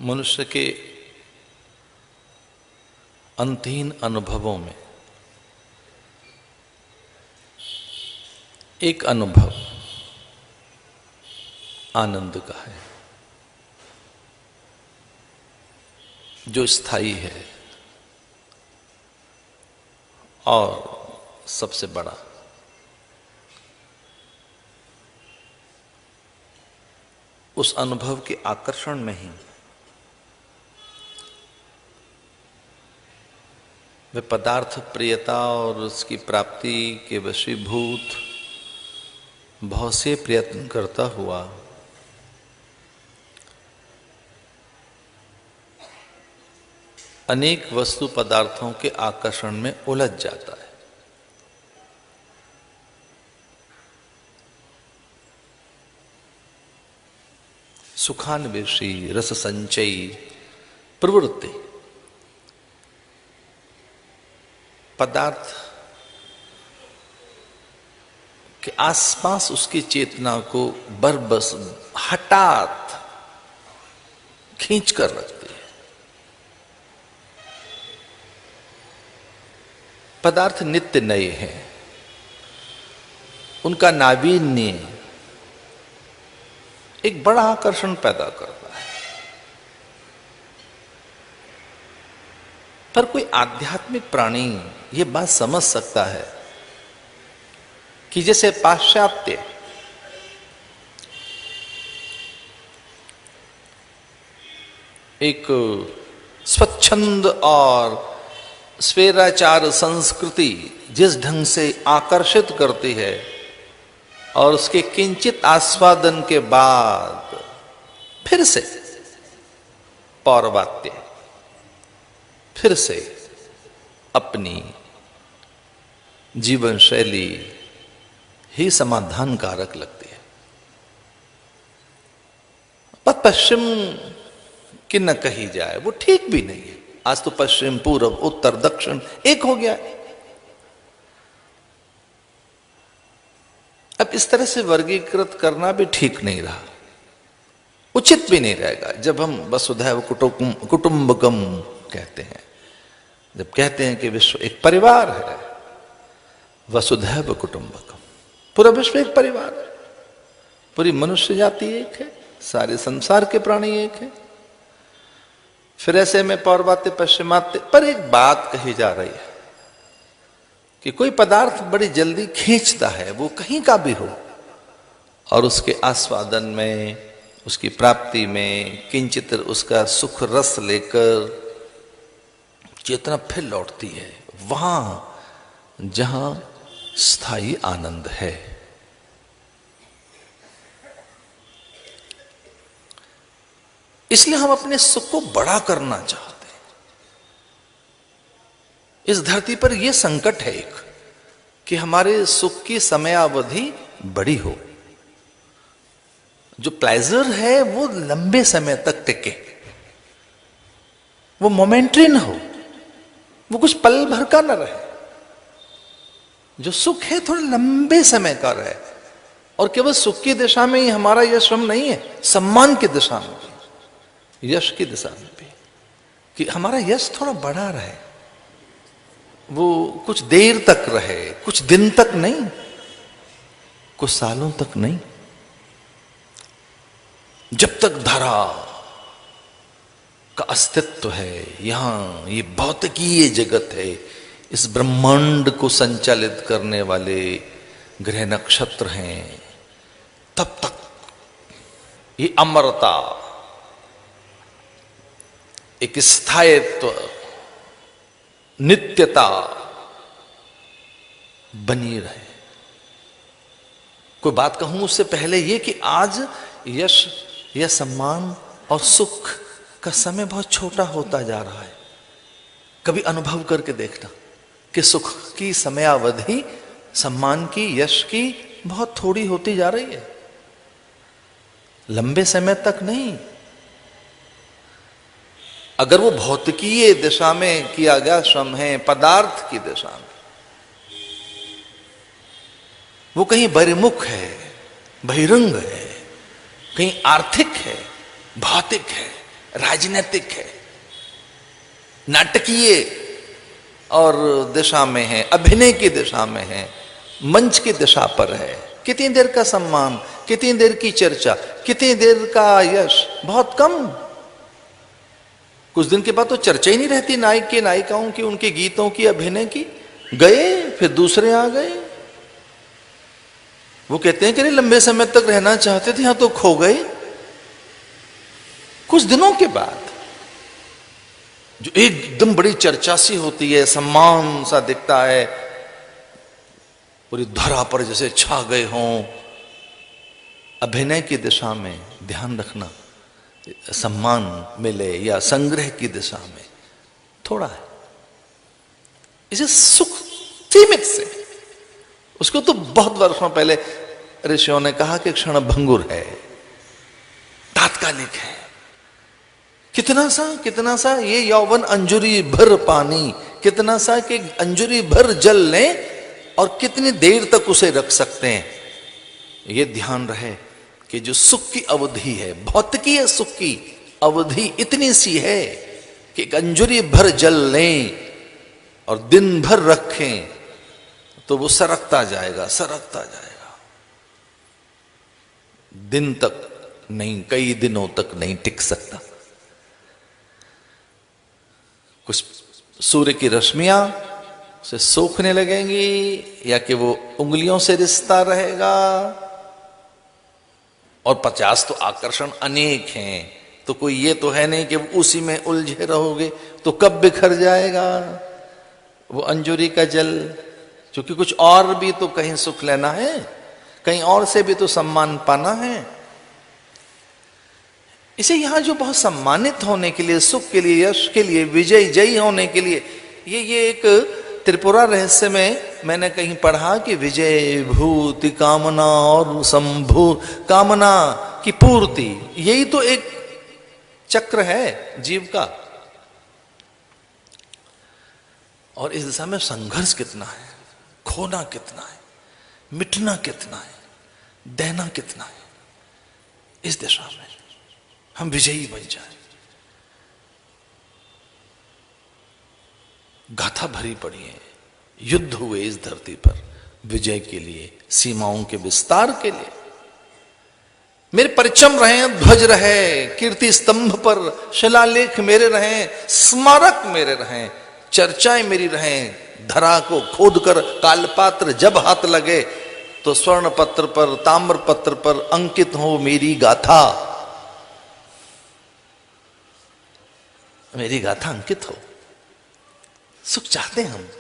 मनुष्य के अंतहीन अनुभवों में एक अनुभव आनंद का है जो स्थायी है और सबसे बड़ा। उस अनुभव के आकर्षण में ही वे पदार्थ प्रियता और उसकी प्राप्ति के वशीभूत बहुत से प्रयत्न करता हुआ अनेक वस्तु पदार्थों के आकर्षण में उलझ जाता है। सुखान्वेषी रस संचयी प्रवृत्ति पदार्थ के आसपास उसकी चेतना को बरबस हठात खींच कर रखती है। पदार्थ नित्य नए हैं, उनका नावीन्य एक बड़ा आकर्षण पैदा करता है। पर कोई आध्यात्मिक प्राणी ये बात समझ सकता है कि जैसे पाश्चात्य एक स्वच्छंद और स्वेराचार संस्कृति जिस ढंग से आकर्षित करती है और उसके किंचित आस्वादन के बाद फिर से पौर्वात्य फिर से अपनी जीवन शैली ही समाधान कारक लगती है। पर पश्चिम की न कही जाए वो ठीक भी नहीं है। आज तो पश्चिम पूर्व उत्तर दक्षिण एक हो गया है। अब इस तरह से वर्गीकृत करना भी ठीक नहीं रहा, उचित भी नहीं रहेगा। जब हम वसुधैव कुटुंबकम कहते हैं, जब कहते हैं कि विश्व एक परिवार है, वसुधैव कुटुंबकम, पूरा विश्व एक परिवार है, पूरी मनुष्य जाति एक है, सारे संसार के प्राणी एक है। फिर ऐसे में पौर्वात्य पश्चिमात्य पर एक बात कही जा रही है कि कोई पदार्थ बड़ी जल्दी खींचता है, वो कहीं का भी हो, और उसके आस्वादन में, उसकी प्राप्ति में किंचित उसका सुख रस लेकर चेतना फिर लौटती है वहां जहां स्थायी आनंद है। इसलिए हम अपने सुख को बड़ा करना चाहते हैं। इस धरती पर यह संकट है एक कि हमारे सुख की समयावधि बड़ी हो, जो प्लेजर है वो लंबे समय तक टिके, वो मोमेंटरी न हो, वो कुछ पल भर का न रहे। जो सुख है थोड़े लंबे समय का रहे, और केवल सुख की दिशा में ही हमारा यह श्रम नहीं है, सम्मान की दिशा में भी, यश की दिशा में भी, कि हमारा यश थोड़ा बड़ा रहे, वो कुछ देर तक रहे, कुछ दिन तक नहीं, कुछ सालों तक नहीं। जब तक धरा का अस्तित्व है, यहां ये भौतिकीय जगत है, इस ब्रह्मांड को संचालित करने वाले ग्रह नक्षत्र हैं, तब तक ये अमरता, एक स्थायित्व, नित्यता बनी रहे। कोई बात कहूं उससे पहले ये कि आज यश या सम्मान और सुख का समय बहुत छोटा होता जा रहा है। कभी अनुभव करके देखना कि सुख की समयावधि, सम्मान की, यश की बहुत थोड़ी होती जा रही है, लंबे समय तक नहीं। अगर वो भौतिकीय दिशा में किया गया श्रम है, पदार्थ की दिशा में, वो कहीं बहिर्मुख है, बहिरंग है, कहीं आर्थिक है, भौतिक है, राजनीतिक है, नाटकीय और दिशा में है, अभिनय की दिशा में है, मंच की दिशा पर है। कितनी देर का सम्मान, कितनी देर की चर्चा, कितनी देर का यश, बहुत कम। कुछ दिन के बाद तो चर्चा ही नहीं रहती नायक के, नायिकाओं की, उनके गीतों की, अभिनय की। गए फिर दूसरे आ गए। वो कहते हैं कि नहीं लंबे समय तक रहना चाहते थे, यहां तो खो गए। कुछ दिनों के बाद जो एकदम बड़ी चर्चा सी होती है, सम्मान सा दिखता है, पूरी धरा पर जैसे छा गए हों। अभिनय की दिशा में ध्यान रखना, सम्मान मिले या संग्रह की दिशा में थोड़ा है। इसे सुख सीमित से, उसको तो बहुत वर्षों पहले ऋषियों ने कहा कि क्षण भंगुर है, तात्कालिक है। कितना सा ये यौवन अंजुरी भर पानी, कितना सा कि अंजुरी भर जल लें और कितनी देर तक उसे रख सकते हैं। ये ध्यान रहे कि जो सुख की अवधि है, भौतिकीय सुख की अवधि इतनी सी है कि अंजुरी भर जल लें और दिन भर रखें तो वो सरकता जाएगा, सरकता जाएगा। दिन तक नहीं, कई दिनों तक नहीं टिक सकता। कुछ सूर्य की रश्मियां उसे सोखने लगेंगी, या कि वो उंगलियों से रिश्ता रहेगा। और 50 तो आकर्षण अनेक हैं, तो कोई ये तो है नहीं कि उसी में उलझे रहोगे तो कब बिखर जाएगा वो अंजुरी का जल। क्योंकि कुछ और भी तो कहीं सुख लेना है, कहीं और से भी तो सम्मान पाना है। इसे यहां जो बहुत सम्मानित होने के लिए, सुख के लिए, यश के लिए, विजय जयी होने के लिए, ये एक त्रिपुरा रहस्य में मैंने कहीं पढ़ा कि विजय भूति कामना और संभू कामना की पूर्ति, यही तो एक चक्र है जीव का। और इस दिशा में संघर्ष कितना है, खोना कितना है, मिटना कितना है, देना कितना है। इस दिशा में हम विजयी बन जाए। गाथा भरी पड़ी है, युद्ध हुए इस धरती पर विजय के लिए, सीमाओं के विस्तार के लिए। मेरे परिचम रहे, ध्वज रहे, कीर्ति स्तंभ पर शिलालेख मेरे रहे, स्मारक मेरे रहे, चर्चाएं मेरी रहें। धरा को खोद कर कालपात्र जब हाथ लगे तो स्वर्ण पत्र पर, ताम्र पत्र पर अंकित हो मेरी गाथा, मेरी गाथा अंकित हो। सुख चाहते हैं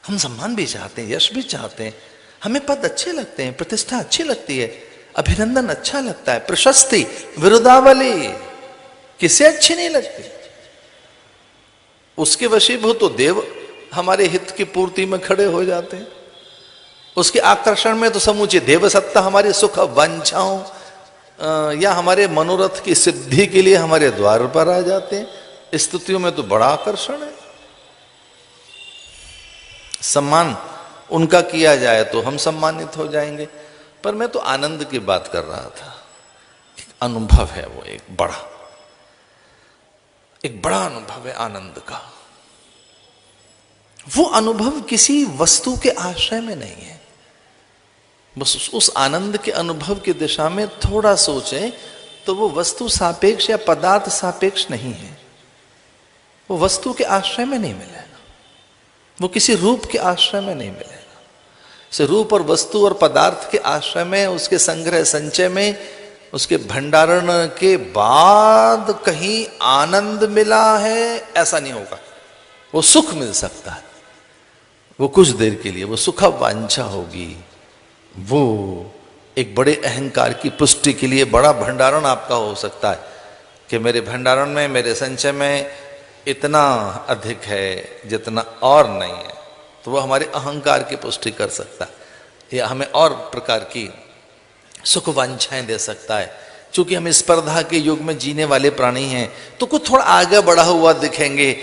हम सम्मान भी चाहते हैं, यश भी चाहते हैं, हमें पद अच्छे लगते हैं, प्रतिष्ठा अच्छी लगती है, अभिनंदन अच्छा लगता है, प्रशस्ति, विरुदावली किसे अच्छी नहीं लगती। उसके वशीभूत तो देव हमारे हित की पूर्ति में खड़े हो जाते हैं। उसके आकर्षण में तो समूचे देव सत्ता हमारी सुख वांछाओं या हमारे मनोरथ की सिद्धि के लिए हमारे द्वार पर आ जाते हैं। स्तुतियों में तो बड़ा आकर्षण है। सम्मान उनका किया जाए तो हम सम्मानित हो जाएंगे। पर मैं तो आनंद की बात कर रहा था। अनुभव है वो एक बड़ा अनुभव है आनंद का। वो अनुभव किसी वस्तु के आश्रय में नहीं है। बस उस आनंद के अनुभव की दिशा में थोड़ा सोचें तो वो वस्तु सापेक्ष या पदार्थ सापेक्ष नहीं है। वो वस्तु के आश्रय में नहीं मिलेगा, वो किसी रूप के आश्रय में नहीं मिलेगा। से रूप और वस्तु और पदार्थ के आश्रय में, उसके संग्रह संचय में, उसके भंडारण के बाद कहीं आनंद मिला है ऐसा नहीं होगा। वो सुख मिल सकता है, वो कुछ देर के लिए, वो सुख वांछा होगी, वो एक बड़े अहंकार की पुष्टि के लिए बड़ा भंडारण आपका हो सकता है कि मेरे भंडारण में, मेरे संचय में इतना अधिक है जितना और नहीं है। तो वो हमारे अहंकार की पुष्टि कर सकता है या हमें और प्रकार की सुख वांछाएं दे सकता है। क्योंकि हम स्पर्धा के युग में जीने वाले प्राणी हैं तो कुछ थोड़ा आगे बढ़ा हुआ दिखेंगे,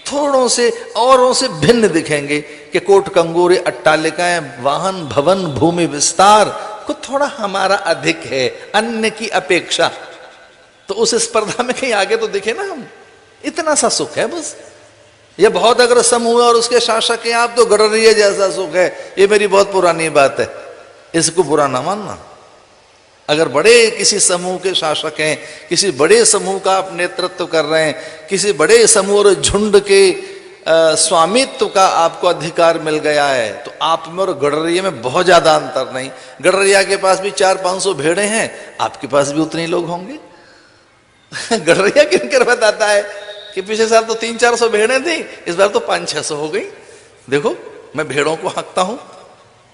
थोड़ों से औरों से भिन्न दिखेंगे कि कोट कंगूरे अट्टालिकाएं, वाहन, भवन, भूमि विस्तार कुछ थोड़ा हमारा अधिक है अन्य की अपेक्षा। तो उस स्पर्धा में कहीं आगे तो दिखे ना हम, इतना सा सुख है बस। ये बहुत अगर समूह है और उसके शासक हैं आप, तो गडरिये जैसा सुख है, ये मेरी बहुत पुरानी बात है, इसको बुरा ना मानना। अगर बड़े किसी समूह के शासक हैं, किसी बड़े समूह का आप नेतृत्व कर रहे हैं, किसी बड़े समूह और झुंड के स्वामित्व का आपको अधिकार मिल गया है, तो आप में और गडरिये में बहुत ज्यादा अंतर नहीं। गडरिया के पास भी 400-500 भेड़े हैं, आपके पास भी उतने लोग होंगे। गडरिया किनकर बताता है कि पिछले साल तो 300-400 भेड़ें थी, इस बार तो 500-600 हो गई। देखो मैं भेड़ों को हाँकता हूं,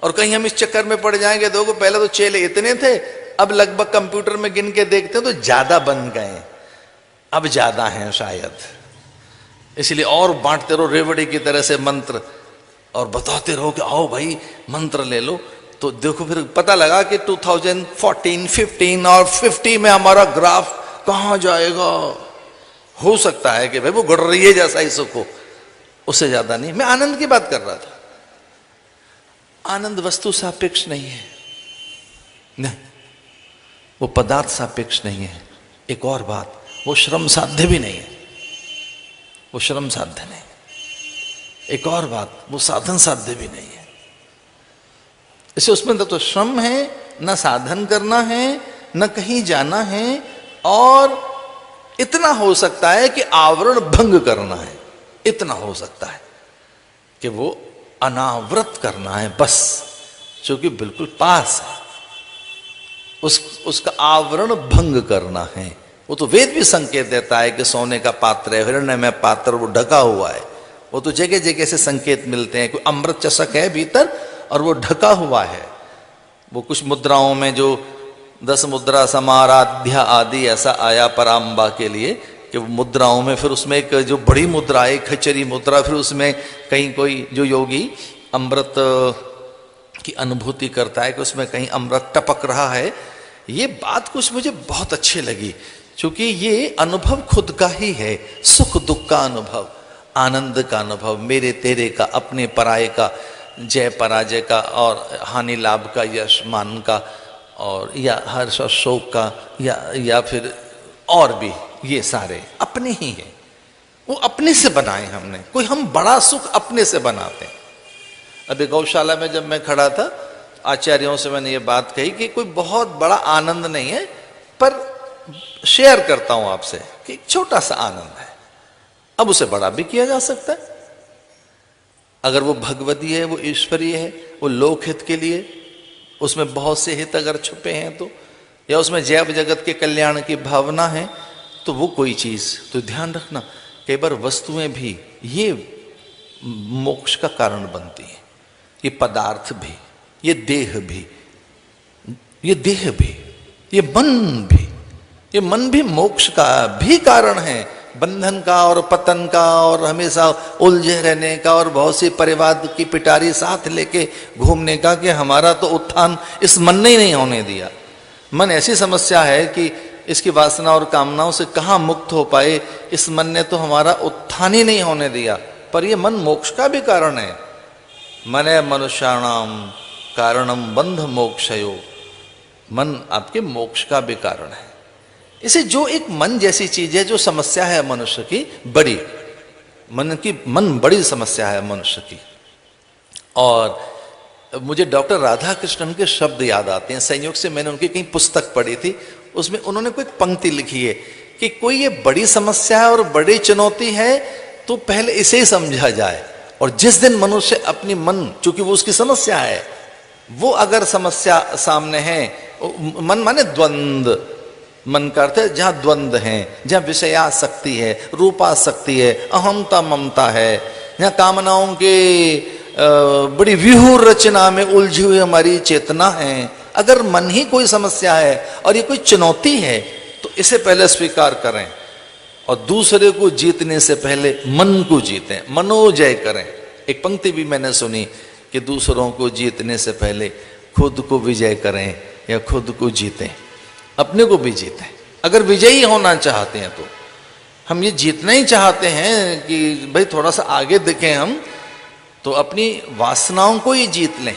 और कहीं हम इस चक्कर में पड़ जाएंगे, देखो पहले तो चेले इतने थे, अब लगभग कंप्यूटर में गिन के देखते हैं तो ज्यादा बन गए, अब ज्यादा हैं शायद, इसलिए और बांटते रहो रेवड़ी की तरह से मंत्र, और बताते रहो कि आओ भाई मंत्र ले लो। तो देखो फिर पता लगा कि 2014, 15 और 50 में हमारा ग्राफ कहां जाएगा। हो सकता है कि भाई वो गडरिये जैसा ही सुख हो, उससे ज्यादा नहीं। मैं आनंद की बात कर रहा था। आनंद वस्तु सापेक्ष नहीं है, नहीं, वो पदार्थ सापेक्ष नहीं है। एक और बात, वो श्रम साध्य भी नहीं है, वो श्रम साध्य नहीं। एक और बात, वो साधन साध्य भी नहीं है। इसे उसमें तो श्रम है, न साधन करना है, न कहीं जाना है, और इतना हो सकता है कि आवरण भंग करना है, इतना हो सकता है कि वो अनावृत करना है बस, जो कि बिल्कुल पास है, उसका आवरण भंग करना है। वो तो वेद भी संकेत देता है कि सोने का पात्र है, हिरण्य में पात्र, वो ढका हुआ है। वो तो जगह जगह से संकेत मिलते हैं, कोई अमृत चषक है भीतर और वो ढका हुआ है। वो कुछ मुद्राओं में जो 10 मुद्रा समाराध्या आदि ऐसा आया पराम्बा के लिए, कि वो मुद्राओं में फिर उसमें एक जो बड़ी मुद्रा है, खच्चरी मुद्रा, फिर उसमें कहीं कोई जो योगी अमृत की अनुभूति करता है कि उसमें कहीं अमृत टपक रहा है। ये बात कुछ मुझे बहुत अच्छी लगी, क्योंकि ये अनुभव खुद का ही है, सुख दुख का अनुभव, आनंद का अनुभव, मेरे तेरे का, अपने पराये का, जय पराजय का, और हानि लाभ का, यश मान का, और या हर्ष और शोक का, या फिर और भी, ये सारे अपने ही हैं। वो अपने से बनाए हमने, कोई हम बड़ा सुख अपने से बनाते हैं। अभी गौशाला में जब मैं खड़ा था, आचार्यों से मैंने ये बात कही कि कोई बहुत बड़ा आनंद नहीं है, पर शेयर करता हूं आपसे कि एक छोटा सा आनंद है, अब उसे बड़ा भी किया जा सकता है। अगर वो भगवती है, वो ईश्वरीय है, वो लोकहित के लिए, उसमें बहुत से हित अगर छुपे हैं तो, या उसमें जैव जगत के कल्याण की भावना है, तो वो कोई चीज, तो ध्यान रखना कई बार वस्तुएं भी ये मोक्ष का कारण बनती हैं। ये पदार्थ भी, ये देह भी, ये देह भी, ये मन भी मोक्ष का भी कारण है, बंधन का और पतन का, और हमेशा उलझे रहने का, और बहुत सी परिवार की पिटारी साथ लेके घूमने का, कि हमारा तो उत्थान इस मन ने ही नहीं होने दिया। मन ऐसी समस्या है कि इसकी वासना और कामनाओं से कहाँ मुक्त हो पाए, इस मन ने तो हमारा उत्थान ही नहीं होने दिया। पर यह मन मोक्ष का भी कारण है। मने मनुष्याणाम कारणम बंध मोक्षयो, मन आपके मोक्ष का भी कारण है। इसे जो एक मन जैसी चीज है, जो समस्या है मनुष्य की बड़ी, मन बड़ी समस्या है मनुष्य की। और मुझे डॉक्टर राधा कृष्णन के शब्द याद आते हैं, संयोग से मैंने उनकी कहीं पुस्तक पढ़ी थी, उसमें उन्होंने कोई पंक्ति लिखी है कि कोई ये बड़ी समस्या है और बड़ी चुनौती है, तो पहले इसे ही समझा जाए। और जिस दिन मनुष्य अपनी मन, चूंकि वो उसकी समस्या है, वो अगर समस्या सामने है, मन माने द्वंद्व, मन का अर्थ है जहां द्वंद्व है, जहां विषयासक्ति है, रूपासक्ति है, अहमता ममता है, जहां कामनाओं के बड़ी व्यूह रचना में उलझी हुई हमारी चेतना है, अगर मन ही कोई समस्या है और ये कोई चुनौती है, तो इसे पहले स्वीकार करें और दूसरे को जीतने से पहले मन को जीतें, मनोजय करें। एक पंक्ति भी मैंने सुनी कि दूसरों को जीतने से पहले खुद को विजय करें या खुद को जीतें, अपने को भी जीतें। अगर विजयी होना चाहते हैं तो हम ये जीतना ही चाहते हैं कि भाई थोड़ा सा आगे दिखें हम, तो अपनी वासनाओं को ही जीत लें।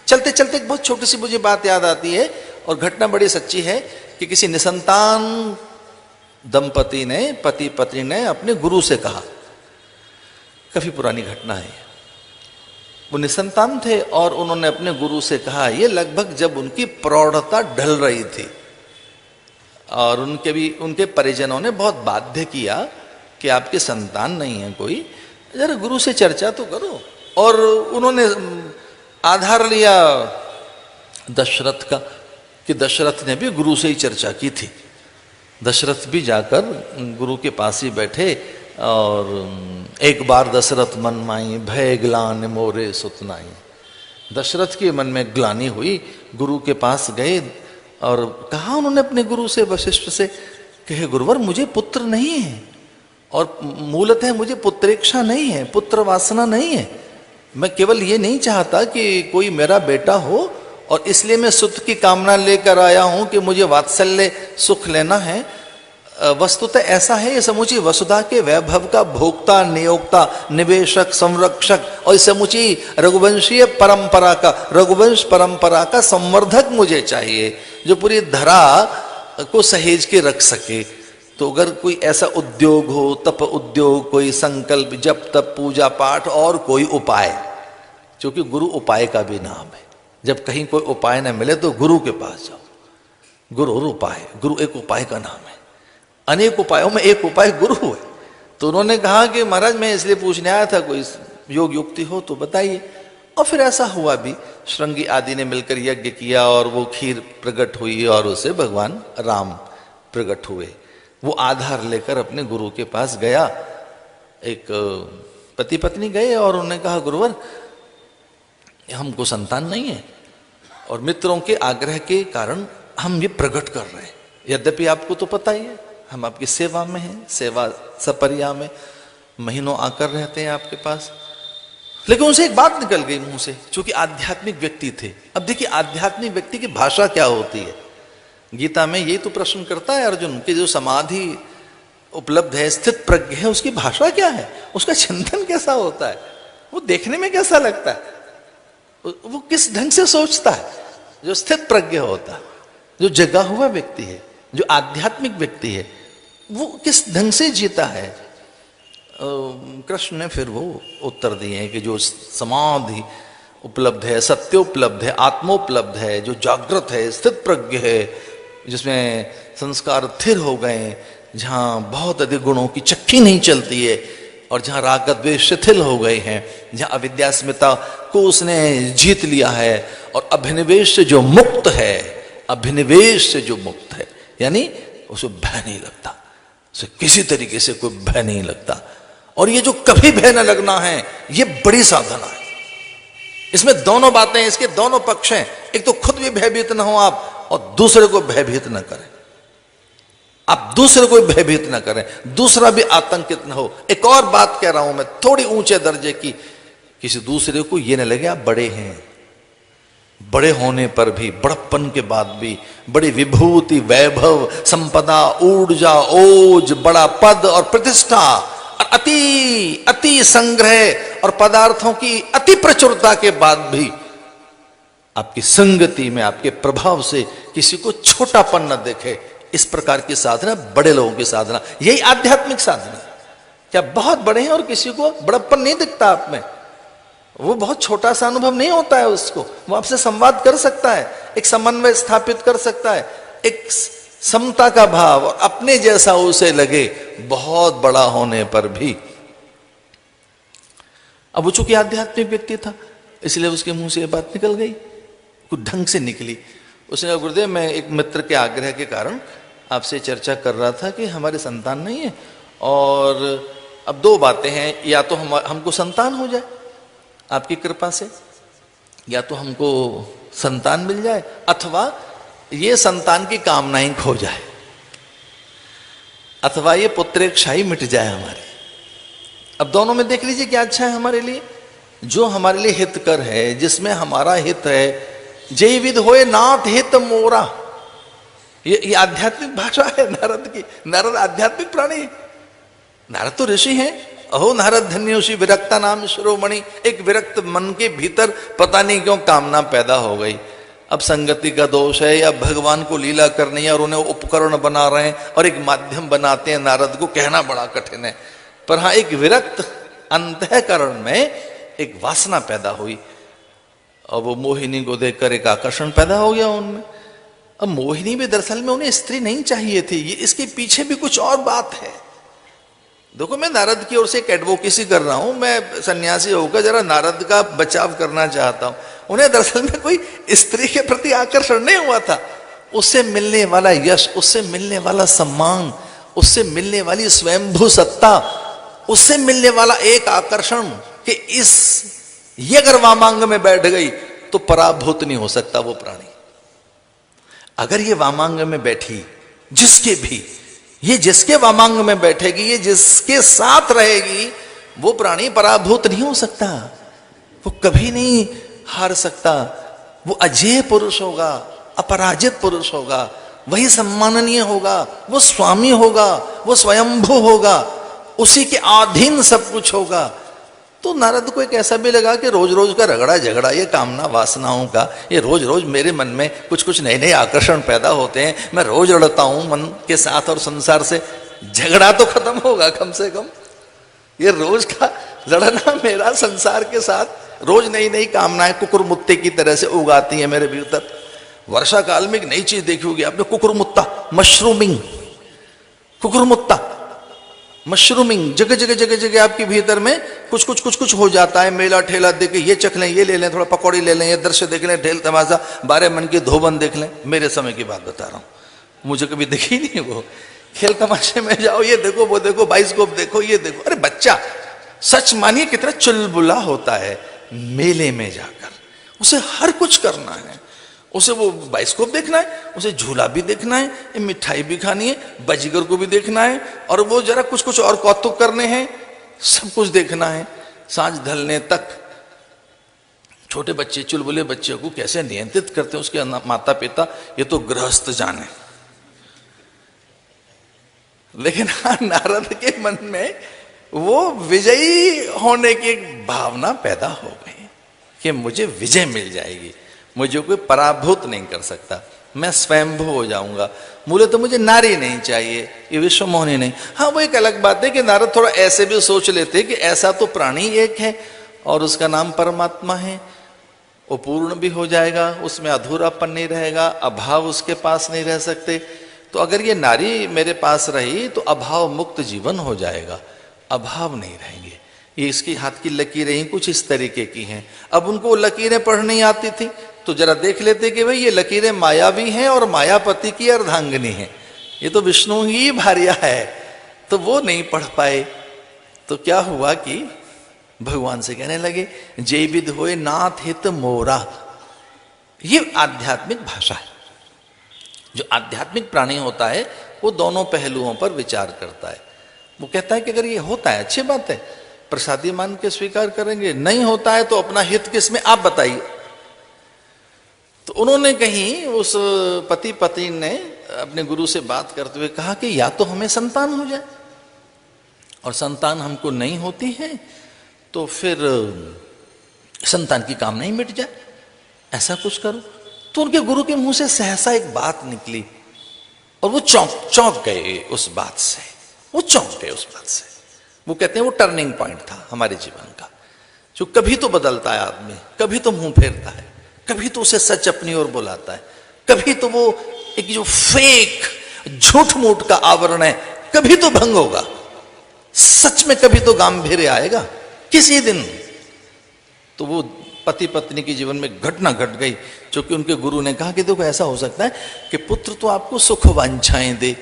चलते चलते एक बहुत छोटी सी मुझे बात याद आती है और घटना बड़ी सच्ची है कि किसी निसंतान दंपति ने, पति पत्नी ने अपने गुरु से कहा, काफी पुरानी घटना है, वो निसंतान थे और उन्होंने अपने गुरु से कहा, ये लगभग जब उनकी प्रौढ़ता ढल रही थी और उनके परिजनों ने बहुत बाध्य किया कि आपके संतान नहीं है कोई, जरा गुरु से चर्चा तो करो। और उन्होंने आधार लिया दशरथ का कि दशरथ ने भी गुरु से ही चर्चा की थी। दशरथ भी जाकर गुरु के पास ही बैठे और एक बार दशरथ मन माई भय ग्लान मोरे सुतनाई। दशरथ के मन में ग्लानि हुई, गुरु के पास गए और कहा उन्होंने अपने गुरु से, वशिष्ठ से, कहे गुरुवर मुझे पुत्र नहीं है और मूलतः मुझे पुत्रेक्षा नहीं है, पुत्र वासना नहीं है, मैं केवल ये नहीं चाहता कि कोई मेरा बेटा हो और इसलिए मैं सुत की कामना लेकर आया हूं कि मुझे वात्सल्य सुख लेना है। वस्तुतः ऐसा है, ये समूची वसुधा के वैभव का भोक्ता, नियोक्ता, निवेशक, संरक्षक और समूची रघुवंशीय परंपरा का, रघुवंश परंपरा का संवर्धक मुझे चाहिए जो पूरी धरा को सहेज के रख सके। तो अगर कोई ऐसा उद्योग हो, तप उद्योग, कोई संकल्प, जप तप, पूजा पाठ और कोई उपाय, क्योंकि गुरु उपाय का भी नाम है। जब कहीं कोई उपाय न मिले तो गुरु के पास जाओ, गुरु और उपाय, गुरु एक उपाय का नाम है, अनेक उपायों में एक उपाय गुरु है। तो उन्होंने कहा कि महाराज मैं इसलिए पूछने आया था, कोई योग युक्ति हो तो बताइए। और फिर ऐसा हुआ भी, श्रृंगी आदि ने मिलकर यज्ञ किया और वो खीर प्रकट हुई और उसे भगवान राम प्रकट हुए। वो आधार लेकर अपने गुरु के पास गया, एक पति पत्नी गए और उन्होंने कहा गुरुवर हमको संतान नहीं है और मित्रों के आग्रह के कारण हम ये प्रकट कर रहे हैं, यद्यपि आपको तो पता ही है हम आपकी सेवा में हैं, सेवा सपरिया में महीनों आकर रहते हैं आपके पास। लेकिन उनसे एक बात निकल गई मुंह से, चूंकि आध्यात्मिक व्यक्ति थे। अब देखिए आध्यात्मिक व्यक्ति की भाषा क्या होती है, गीता में यही तो प्रश्न करता है अर्जुन कि जो समाधि उपलब्ध है, स्थित प्रज्ञ है, उसकी भाषा क्या है, उसका चिंतन कैसा होता है, वो देखने में कैसा लगता है, वो किस ढंग से सोचता है। जो स्थित प्रज्ञ होता है, जो जगा हुआ व्यक्ति है, जो आध्यात्मिक व्यक्ति है, वो किस ढंग से जीता है। कृष्ण ने फिर वो उत्तर दिए हैं कि जो समाधि उपलब्ध है, सत्य उपलब्ध है, आत्मोपलब्ध है, जो जागृत है, स्थित प्रज्ञ है, जिसमें संस्कार स्थिर हो गए, जहाँ बहुत अधिक गुणों की चक्की नहीं चलती है और जहाँ राग द्वेष शिथिल हो गए हैं, जहाँ अविद्यास्मिता को उसने जीत लिया है और अभिनिवेश से जो मुक्त है, अभिनिवेश से जो मुक्त है, यानी उसे भय नहीं लगता, उसे किसी तरीके से कोई भय नहीं लगता। और ये जो कभी भय न लगना है, ये बड़ी साधना है। इसमें दोनों बातें, इसके दोनों पक्ष हैं। एक तो खुद भी भयभीत न हो आप और दूसरे को भयभीत न करें, आप दूसरे को भयभीत न करें, दूसरा भी आतंकित न हो। एक और बात कह रहा हूं मैं थोड़ी ऊंचे दर्जे की, किसी दूसरे को ये न लगे आप बड़े हैं, बड़े होने पर भी, बड़प्पन के बाद भी, बड़ी विभूति, वैभव, संपदा, ऊर्जा, ओज, बड़ा पद और प्रतिष्ठा, अति अति संग्रह और पदार्थों की अति प्रचुरता के बाद भी आपकी संगति में, आपके प्रभाव से किसी को छोटापन न देखे। इस प्रकार की साधना बड़े लोगों की साधना, यही आध्यात्मिक साधना। क्या बहुत बड़े हैं और किसी को बड़प्पन नहीं दिखता आप में, वो बहुत छोटा सा अनुभव नहीं होता है उसको, वो आपसे संवाद कर सकता है, एक समन्वय स्थापित कर सकता है, एक समता का भाव और अपने जैसा उसे लगे बहुत बड़ा होने पर भी। अब वो चूंकि आध्यात्मिक व्यक्ति था इसलिए उसके मुंह से ये बात निकल गई, कुछ ढंग से निकली। उसने कहा गुरुदेव मैं एक मित्र के आग्रह के कारण आपसे चर्चा कर रहा था कि हमारे संतान नहीं है और अब दो बातें हैं, या तो हमको संतान हो जाए आपकी कृपा से, या तो हमको संतान मिल जाए, अथवा ये संतान की कामना ही खो जाए, अथवा ये पुत्रेक्षा ही मिट जाए हमारी। अब दोनों में देख लीजिए क्या अच्छा है हमारे लिए, जो हमारे लिए हितकर है, जिसमें हमारा हित है। जय विद होए नाथ हित मोरा, ये आध्यात्मिक भाषा है नारद की। नारद आध्यात्मिक प्राणी, नारद तो ऋषि हैं। अहो नारद धन्योषि विरक्ता नाम शिरोमणि, एक विरक्त मन के भीतर पता नहीं क्यों कामना पैदा हो गई। अब संगति का दोष है या भगवान को लीला करनी है और उन्हें उपकरण बना रहे हैं और एक माध्यम बनाते हैं। नारद को कहना बड़ा कठिन है, पर हाँ एक विरक्त अंतःकरण में एक वासना पैदा हुई और वो मोहिनी को देखकर एक आकर्षण पैदा हो गया उनमें। अब मोहिनी भी दरअसल में उन्हें स्त्री नहीं चाहिए थी, ये इसके पीछे भी कुछ और बात है। देखो मैं नारद की ओर से एक एडवोकेसी कर रहा हूं, मैं सन्यासी होकर जरा नारद का बचाव करना चाहता हूं। उन्हें दरअसल में कोई स्त्री के प्रति आकर्षण नहीं हुआ था, उससे मिलने वाला यश, उससे मिलने वाला सम्मान, उससे मिलने वाली स्वयंभू सत्ता, उससे मिलने वाला एक आकर्षण कि ये अगर वामांग में बैठ गई तो पराभूत नहीं हो सकता वो प्राणी। अगर ये वामांग में बैठी, जिसके भी, ये जिसके वामांग में बैठेगी, ये जिसके साथ रहेगी, वो प्राणी पराभूत नहीं हो सकता, वो कभी नहीं हार सकता। वो अजेय पुरुष होगा, अपराजित पुरुष होगा, वही सम्माननीय होगा, वो स्वामी होगा, वो स्वयंभू होगा, उसी के अधीन सब कुछ होगा। तो नारद को एक ऐसा भी लगा कि रोज रोज का रगड़ा झगड़ा, ये कामना वासनाओं का, ये रोज रोज मेरे मन में कुछ कुछ नए नए आकर्षण पैदा होते हैं, मैं रोज लड़ता हूं मन के साथ और संसार से, झगड़ा तो खत्म होगा कम से कम। ये रोज का लड़ना मेरा संसार के साथ, रोज नई नई कामनाएं कुकुरमुत्ते की तरह से उगाती है मेरे भीतर। वर्षा काल में एक नई चीज देखी होगी आपने, कुकुरमुत्ता, मशरूमिंग, कुकुरमुत्ता मशरूमिंग, जगह जगह जगह जगह आपके भीतर में कुछ कुछ कुछ कुछ हो जाता है। मेला ठेला देख के ये चख लें, ये ले लें, थोड़ा पकौड़ी ले लें, ये दृश्य देख लें, ढेल तमाशा, 12 मन की धोबन देख लें। मेरे समय की बात बता रहा हूँ, मुझे कभी दिखी नहीं वो। खेल तमाशे में जाओ, ये देखो वो देखो, बाइस्कोप देखो, ये देखो। अरे बच्चा सच मानिए कितना चुलबुला होता है मेले में जाकर, उसे हर कुछ करना है, उसे वो बाइस्कोप देखना है, उसे झूला भी देखना है, मिठाई भी खानी है, बाजीगर को भी देखना है, और वो जरा कुछ कुछ और कौतुक करने हैं, सब कुछ देखना है। सांझ ढलने तक छोटे बच्चे, चुलबुले बच्चे को कैसे नियंत्रित करते हैं उसके माता पिता, ये तो गृहस्थ जाने। लेकिन हाँ, नारद के मन में वो विजयी होने की भावना पैदा हो गई कि मुझे विजय मिल जाएगी, मुझे कोई पराभूत नहीं कर सकता, मैं स्वयंभू हो जाऊंगा, मूल्य तो मुझे नारी नहीं चाहिए, ये विश्व मोहिनी नहीं। हाँ वो एक अलग बात है कि नारद थोड़ा ऐसे भी सोच लेते कि ऐसा तो प्राणी एक है और उसका नाम परमात्मा है, वो पूर्ण भी हो जाएगा, उसमें अधूरापन नहीं रहेगा, अभाव उसके पास नहीं रह सकते। तो अगर ये नारी मेरे पास रही तो अभाव मुक्त जीवन हो जाएगा, अभाव नहीं रहेंगे। ये इसकी हाथ की लकीरें कुछ इस तरीके की हैं। अब उनको लकीरें पढ़ नहीं आती थी तो जरा देख लेते कि भाई ये लकीरें मायावी हैं और मायापति की अर्धांगिनी है, ये तो विष्णु ही भार्या है, तो वो नहीं पढ़ पाए। तो क्या हुआ कि भगवान से कहने लगे, जय विद होए नाथ हित मोरा। ये आध्यात्मिक भाषा है। जो आध्यात्मिक प्राणी होता है वो दोनों पहलुओं पर विचार करता है। वो कहता है कि अगर ये होता है अच्छी बात है, प्रसादी मान के स्वीकार करेंगे, नहीं होता है तो अपना हित किसमें आप बताइए। तो उन्होंने कहीं उस पति पत्नी ने अपने गुरु से बात करते हुए कहा कि या तो हमें संतान हो जाए, और संतान हमको नहीं होती है तो फिर संतान की कामना ही मिट जाए, ऐसा कुछ करो। तो उनके गुरु के मुंह से सहसा एक बात निकली और वो चौंक गए उस बात से, वो चौंक गए उस बात से। वो कहते हैं वो टर्निंग पॉइंट था हमारे जीवन का, जो कभी तो बदलता है आदमी, कभी तो मुंह फेरता है, कभी तो उसे सच अपनी ओर बुलाता है, कभी तो वो एक जो फेक झूठ मूठ का आवरण है कभी तो भंग होगा, सच में कभी तो गांभीर्य आएगा किसी दिन। तो वो पति पत्नी के जीवन में घटना घट गई, क्योंकि उनके गुरु ने कहा कि देखो ऐसा हो सकता है कि पुत्र तो आपको सुख वांछाएं दे,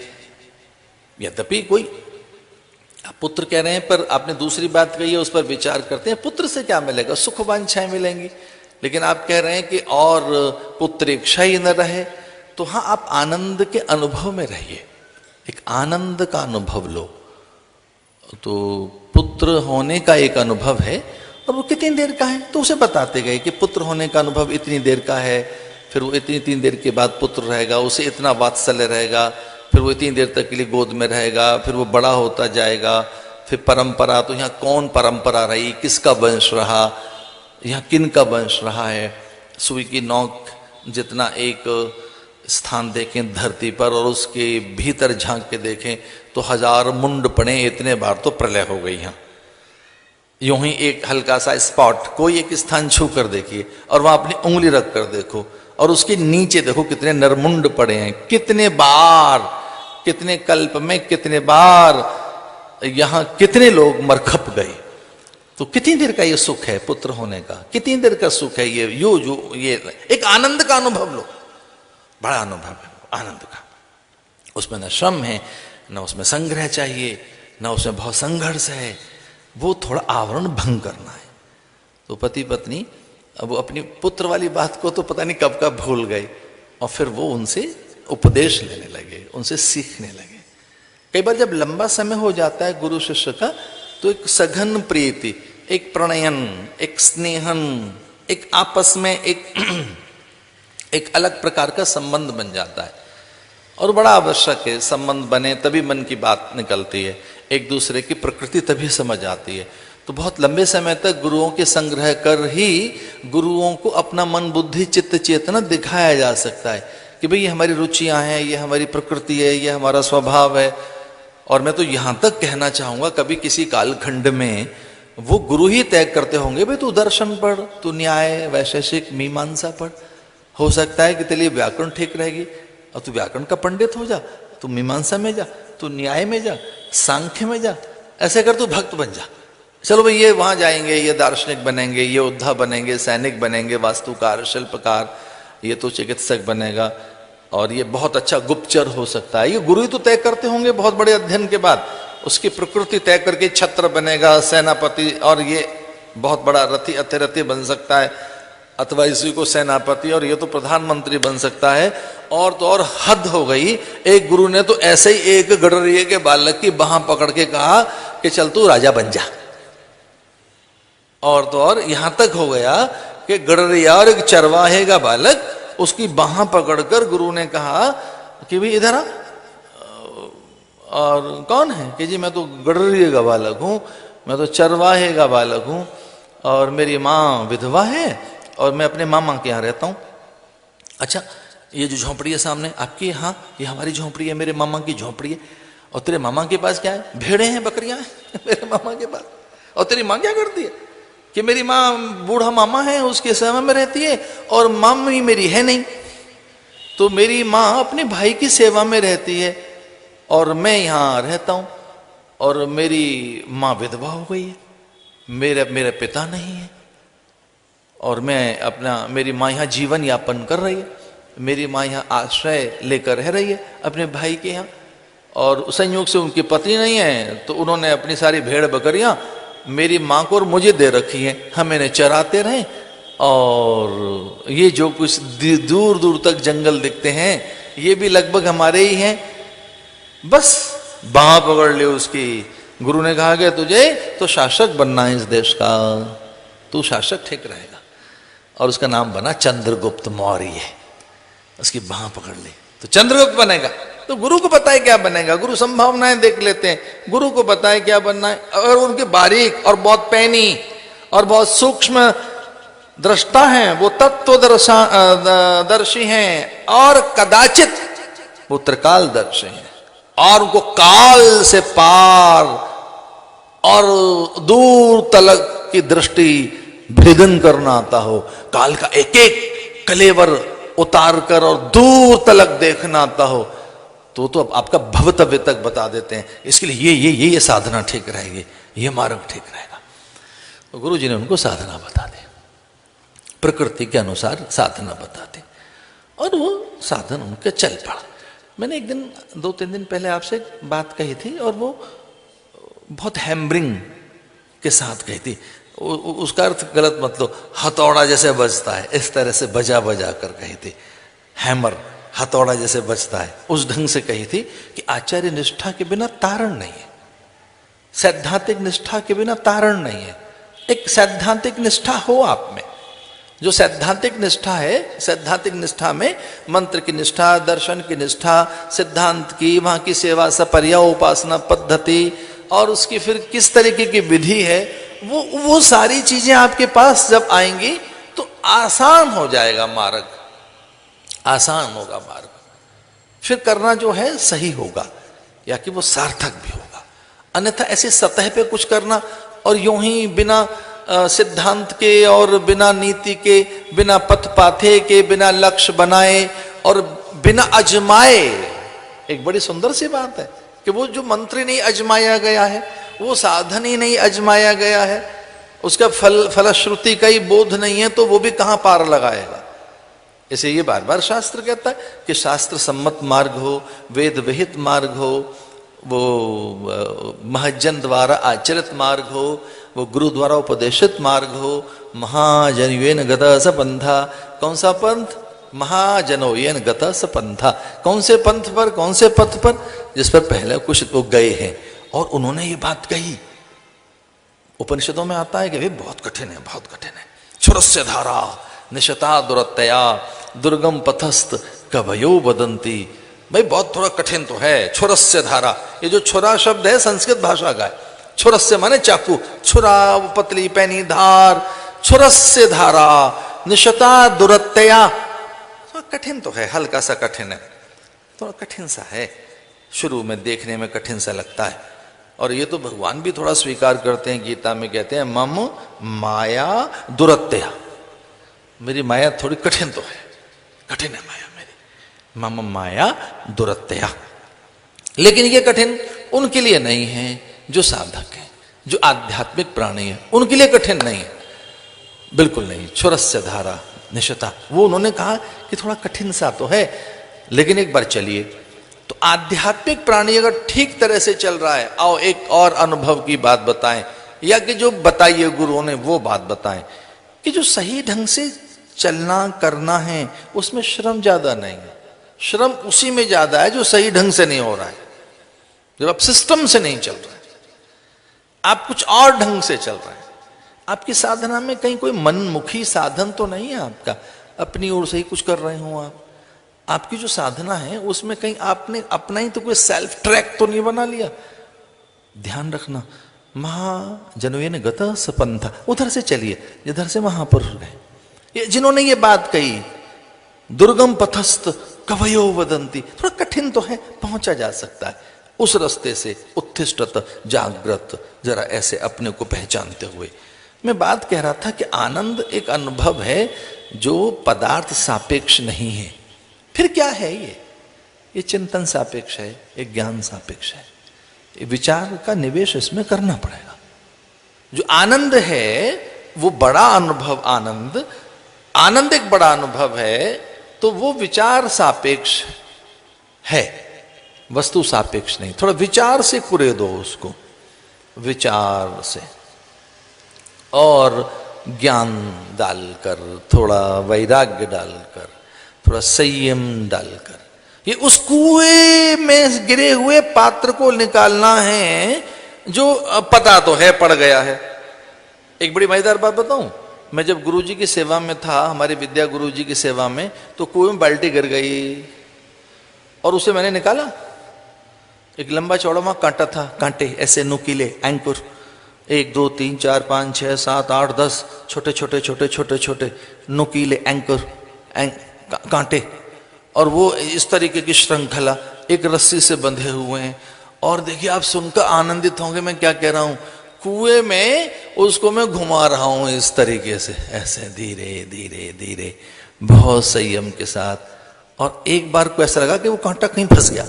यद्यपि कोई आप पुत्र कह रहे हैं पर आपने दूसरी बात कही है उस पर विचार करते हैं, पुत्र से क्या मिलेगा, सुख वांछाएं मिलेंगी। लेकिन आप कह रहे हैं कि और पुत्र इच्छा ही न रहे, तो हाँ आप आनंद के अनुभव में रहिए, एक आनंद का अनुभव लो। तो पुत्र होने का एक अनुभव है और वो कितनी देर का है, तो उसे बताते गए कि पुत्र होने का अनुभव इतनी देर का है, फिर वो इतनी देर के बाद पुत्र रहेगा, उसे इतना वात्सल्य रहेगा, फिर वो इतनी देर तक के लिए गोद में रहेगा, फिर वो बड़ा होता जाएगा, फिर परंपरा, तो यहाँ कौन परंपरा रही, किसका वंश रहा, यहाँ किन का वंश रहा है, सुई की नोक जितना एक स्थान देखें धरती पर और उसके भीतर झांक के देखें तो 1000 मुंड पड़े, इतने बार तो प्रलय हो गई। यहाँ यूं ही एक हल्का सा स्पॉट, कोई एक स्थान छू कर देखिए और वहां अपनी उंगली रख कर देखो और उसके नीचे देखो कितने नरमुंड पड़े हैं, कितने बार, कितने कल्प में कितने बार यहां कितने लोग मरखप गए। तो कितनी देर का ये सुख है पुत्र होने का, कितनी देर का सुख है ये, ये एक आनंद का अनुभव लो, बड़ा अनुभव है आनंद का। उसमें न श्रम है, न उसमें संग्रह चाहिए, न उसमें बहुत संघर्ष है, वो थोड़ा आवरण भंग करना है। तो पति पत्नी अब वो अपनी पुत्र वाली बात को तो पता नहीं कब कब भूल गए और फिर वो उनसे उपदेश लेने लगे, उनसे सीखने लगे। कई बार जब लंबा समय हो जाता है गुरु शिष्य का तो एक सघन प्रीति, एक प्रणयन, एक स्नेहन, एक आपस में एक अलग प्रकार का संबंध बन जाता है और बड़ा आवश्यक है। संबंध बने तभी मन की बात निकलती है, एक दूसरे की प्रकृति तभी समझ आती है। तो बहुत लंबे समय तक गुरुओं के संग्रह कर ही गुरुओं को अपना मन बुद्धि चित्त चेतना दिखाया जा सकता है कि भाई ये हमारी रुचियां हैं, ये हमारी प्रकृति है, ये हमारा स्वभाव है। और मैं तो यहां तक कहना चाहूंगा कभी किसी कालखंड में वो गुरु ही तय करते होंगे, भाई तू दर्शन पढ़, तू न्याय वैशेषिक मीमांसा पढ़, हो सकता है कि तेरे लिए व्याकरण ठीक रहेगी और तू व्याकरण का पंडित हो जा, तू मीमांसा में जा, तू न्याय में जा, सांख्य में जा, ऐसे कर तू भक्त बन जा। चलो भाई ये वहां जाएंगे, ये दार्शनिक बनेंगे, ये योद्धा बनेंगे, सैनिक बनेंगे, वास्तुकार, शिल्पकार, ये तो चिकित्सक बनेगा और ये बहुत अच्छा गुप्तचर हो सकता है। ये गुरु ही तो तय करते होंगे बहुत बड़े अध्ययन के बाद, उसकी प्रकृति तय करके छत्र बनेगा, सेनापति, और ये बहुत बड़ा रथी अतिरथी बन सकता है, अथवा इसी को सेनापति और ये तो प्रधानमंत्री बन सकता है। और तो और हद हो गई, एक गुरु ने तो ऐसे ही एक गडरिये के बालक की बाह पकड़ के कहा कि चल तू राजा बन जा। और तो और यहां तक हो गया कि गडरिया और एक चरवाहे का बालक, उसकी बाह पकड़कर गुरु ने कहा कि भाई इधर आ, और कौन है कि जी मैं तो गडरिये का बालक हूं, मैं तो चरवाहे का बालक हूं और मेरी माँ विधवा है और मैं अपने मामा के यहाँ रहता हूँ। अच्छा ये जो झोंपड़ी है सामने आपकी, हाँ ये हमारी झोंपड़ी है, मेरे मामा की झोंपड़ी है। और तेरे मामा के पास क्या है? भेड़े हैं, बकरियां हैं मेरे मामा के पास। और तेरी माँ क्या करती है कि मेरी माँ बूढ़ा मामा है उसके सेवा में रहती है और मामी मेरी है नहीं, तो मेरी माँ अपने भाई की सेवा में रहती है और मैं यहाँ रहता हूँ और मेरी माँ विधवा हो गई है, मेरे पिता नहीं है और मैं अपना, मेरी माँ यहाँ जीवन यापन कर रही है, मेरी माँ यहाँ आश्रय लेकर रह रही है अपने भाई के यहाँ, और संयोग से उनकी पत्नी नहीं है तो उन्होंने अपनी सारी भेड़ बकरियाँ मेरी माँ को और मुझे दे रखी हैं, हम इन्हें चराते रहें। और ये जो कुछ दूर दूर तक जंगल दिखते हैं ये भी लगभग हमारे ही हैं। बस बाँह पकड़ ले उसकी। गुरु ने कहा कि तुझे तो शासक बनना है इस देश का, तू शासक ठीक रहेगा। और उसका नाम बना चंद्रगुप्त मौर्य। उसकी बाँह पकड़ ली तो चंद्रगुप्त बनेगा। तो गुरु को पता है क्या बनेगा, गुरु संभावनाएं देख लेते हैं, गुरु को पता है क्या बनना है। और उनके बारीक और बहुत पैनी और बहुत सूक्ष्म दृष्टा हैं, वो तत्वदर्शी हैं और कदाचित वो त्रिकालदर्शी हैं और उनको काल से पार और दूर तलक की दृष्टि भेदन करना आता हो, काल का एक एक कलेवर उतार कर और दूर तलक देखना आता हो, तो आपका भवतव्य तक बता देते हैं। इसके लिए ये साधना ठीक रहेगी, ये मार्ग ठीक रहेगा। तो गुरु जी ने उनको साधना बता दी, प्रकृति के अनुसार साधना बता दी और वो साधन उनके चल पड़ा। मैंने एक दिन 2-3 दिन पहले आपसे बात कही थी और वो बहुत हैम्बरिंग के साथ कही थी। उसका अर्थ गलत मत लो, हथौड़ा जैसे बजता है इस तरह से बजा बजा कर कही थी। हैमर हथौड़ा जैसे बजता है उस ढंग से कही थी कि आचार्य निष्ठा के बिना तारण नहीं है, सैद्धांतिक निष्ठा के बिना तारण नहीं है। एक सैद्धांतिक निष्ठा हो आप में, जो सैद्धांतिक निष्ठा है, सैद्धांतिक निष्ठा में मंत्र की निष्ठा, दर्शन की निष्ठा, सिद्धांत की, वहां की सेवा सपर्या उपासना पद्धति और उसकी फिर किस तरीके की विधि है, वो सारी चीजें आपके पास जब आएंगी तो आसान हो जाएगा मार्ग। आसान होगा मार्ग, फिर करना जो है सही होगा या कि वो सार्थक भी होगा। अन्यथा ऐसे सतह पे कुछ करना और यूं ही बिना सिद्धांत के और बिना नीति के, बिना पथ पाथे के, बिना लक्ष्य बनाए और बिना अजमाए। एक बड़ी सुंदर सी बात है कि वो जो मंत्र ही नहीं अजमाया गया है, वो साधन ही नहीं अजमाया गया है, उसका फलश्रुति का ही बोध नहीं है, तो वो भी कहां पार लगाएगा। इसे ये बार बार शास्त्र कहता है कि शास्त्र सम्मत मार्ग हो, वेद विहित मार्ग हो, वो महज्जन द्वारा आचरित मार्ग हो, वो गुरु द्वारा उपदेशित मार्ग हो। महाजनोयेन गतः स पंथा, कौन सा पंथ? महाजनोयेन गतः स पंथा। कौन से पंथ पर, कौन से पथ पर? जिस पर पहले कुछ लोग गए हैं और उन्होंने ये बात कही। उपनिषदों में आता है कि भाई बहुत कठिन है, बहुत कठिन है। छुरस्य धारा निशता दुरतया दुर्गम पथस्थ कवयो वदंती। भाई बहुत थोड़ा कठिन तो है। छुरस्य धारा, ये जो छुरा शब्द है संस्कृत भाषा का है। छुरस्य माने चाकू, छुरा वो पतली पैनी धार, छुरस्य धारा निशता दुरतया। थोड़ा कठिन तो है, हल्का सा कठिन है, थोड़ा कठिन सा है, शुरू में देखने में कठिन सा लगता है। और ये तो भगवान भी थोड़ा स्वीकार करते हैं, गीता में कहते हैं मम माया दुरत्या, मेरी माया थोड़ी कठिन तो है, कठिन है माया मेरी, मम माया दुरत्या। लेकिन ये कठिन उनके लिए नहीं है जो साधक है, जो आध्यात्मिक प्राणी है, उनके लिए कठिन नहीं है, बिल्कुल नहीं। छुरस्य धारा निशता, वो उन्होंने कहा कि थोड़ा कठिन सा तो है, लेकिन एक बार चलिए। तो आध्यात्मिक प्राणी अगर ठीक तरह से चल रहा है, आओ एक और अनुभव की बात बताएं, या कि जो बताइए गुरुओं ने वो बात बताएं कि जो सही ढंग से चलना करना है उसमें श्रम ज्यादा नहीं है। श्रम उसी में ज्यादा है जो सही ढंग से नहीं हो रहा है। जब आप सिस्टम से नहीं चल रहे हैं, आप कुछ और ढंग से चल रहे हैं, आपकी साधना में कहीं कोई मनमुखी साधन तो नहीं है आपका, अपनी ओर से ही कुछ कर रहे हो आप। आपकी जो साधना है उसमें कहीं आपने अपना ही तो कोई सेल्फ ट्रैक तो नहीं बना लिया। ध्यान रखना, महाजनोयेन गतः स पंथा, उधर से चलिए जिधर से महापुरुष गए। ये जिन्होंने ये बात कही, दुर्गम पथस्थ कवयो वदंती, थोड़ा कठिन तो है, पहुंचा जा सकता है उस रास्ते से। उत्तिष्ठत जागृत, जरा ऐसे अपने को पहचानते हुए। मैं बात कह रहा था कि आनंद एक अनुभव है जो पदार्थ सापेक्ष नहीं है। फिर क्या है ये चिंतन सापेक्ष है, एक ज्ञान सापेक्ष है, ये विचार का निवेश इसमें करना पड़ेगा। जो आनंद है वो बड़ा अनुभव, आनंद एक बड़ा अनुभव है, तो वो विचार सापेक्ष है, वस्तु सापेक्ष नहीं। थोड़ा विचार से कुरे दो उसको, विचार से, और ज्ञान डालकर, थोड़ा वैराग्य डालकर, थोड़ा संयम डालकर, ये उस कुएं में गिरे हुए पात्र को निकालना है जो पता तो है पड़ गया है। एक बड़ी मजेदार बात बताऊं, मैं जब गुरुजी की सेवा में था, हमारे विद्या गुरुजी की सेवा में, तो कुएं में बाल्टी गिर गई और उसे मैंने निकाला। एक लंबा चौड़ा वहां कांटा था, कांटे ऐसे नुकीले एंकर, 1 2 3 4 5 6 7 8 10 छोटे छोटे छोटे छोटे छोटे नुकीले एंकर कांटे, और वो इस तरीके की श्रृंखला एक रस्सी से बंधे हुए हैं। और देखिए आप सुनकर आनंदित होंगे मैं क्या कह रहा हूं, कुएं में उसको मैं घुमा रहा हूं इस तरीके से, ऐसे धीरे धीरे धीरे, बहुत संयम के साथ। और एक बार को ऐसा लगा कि वो कांटा कहीं फंस गया,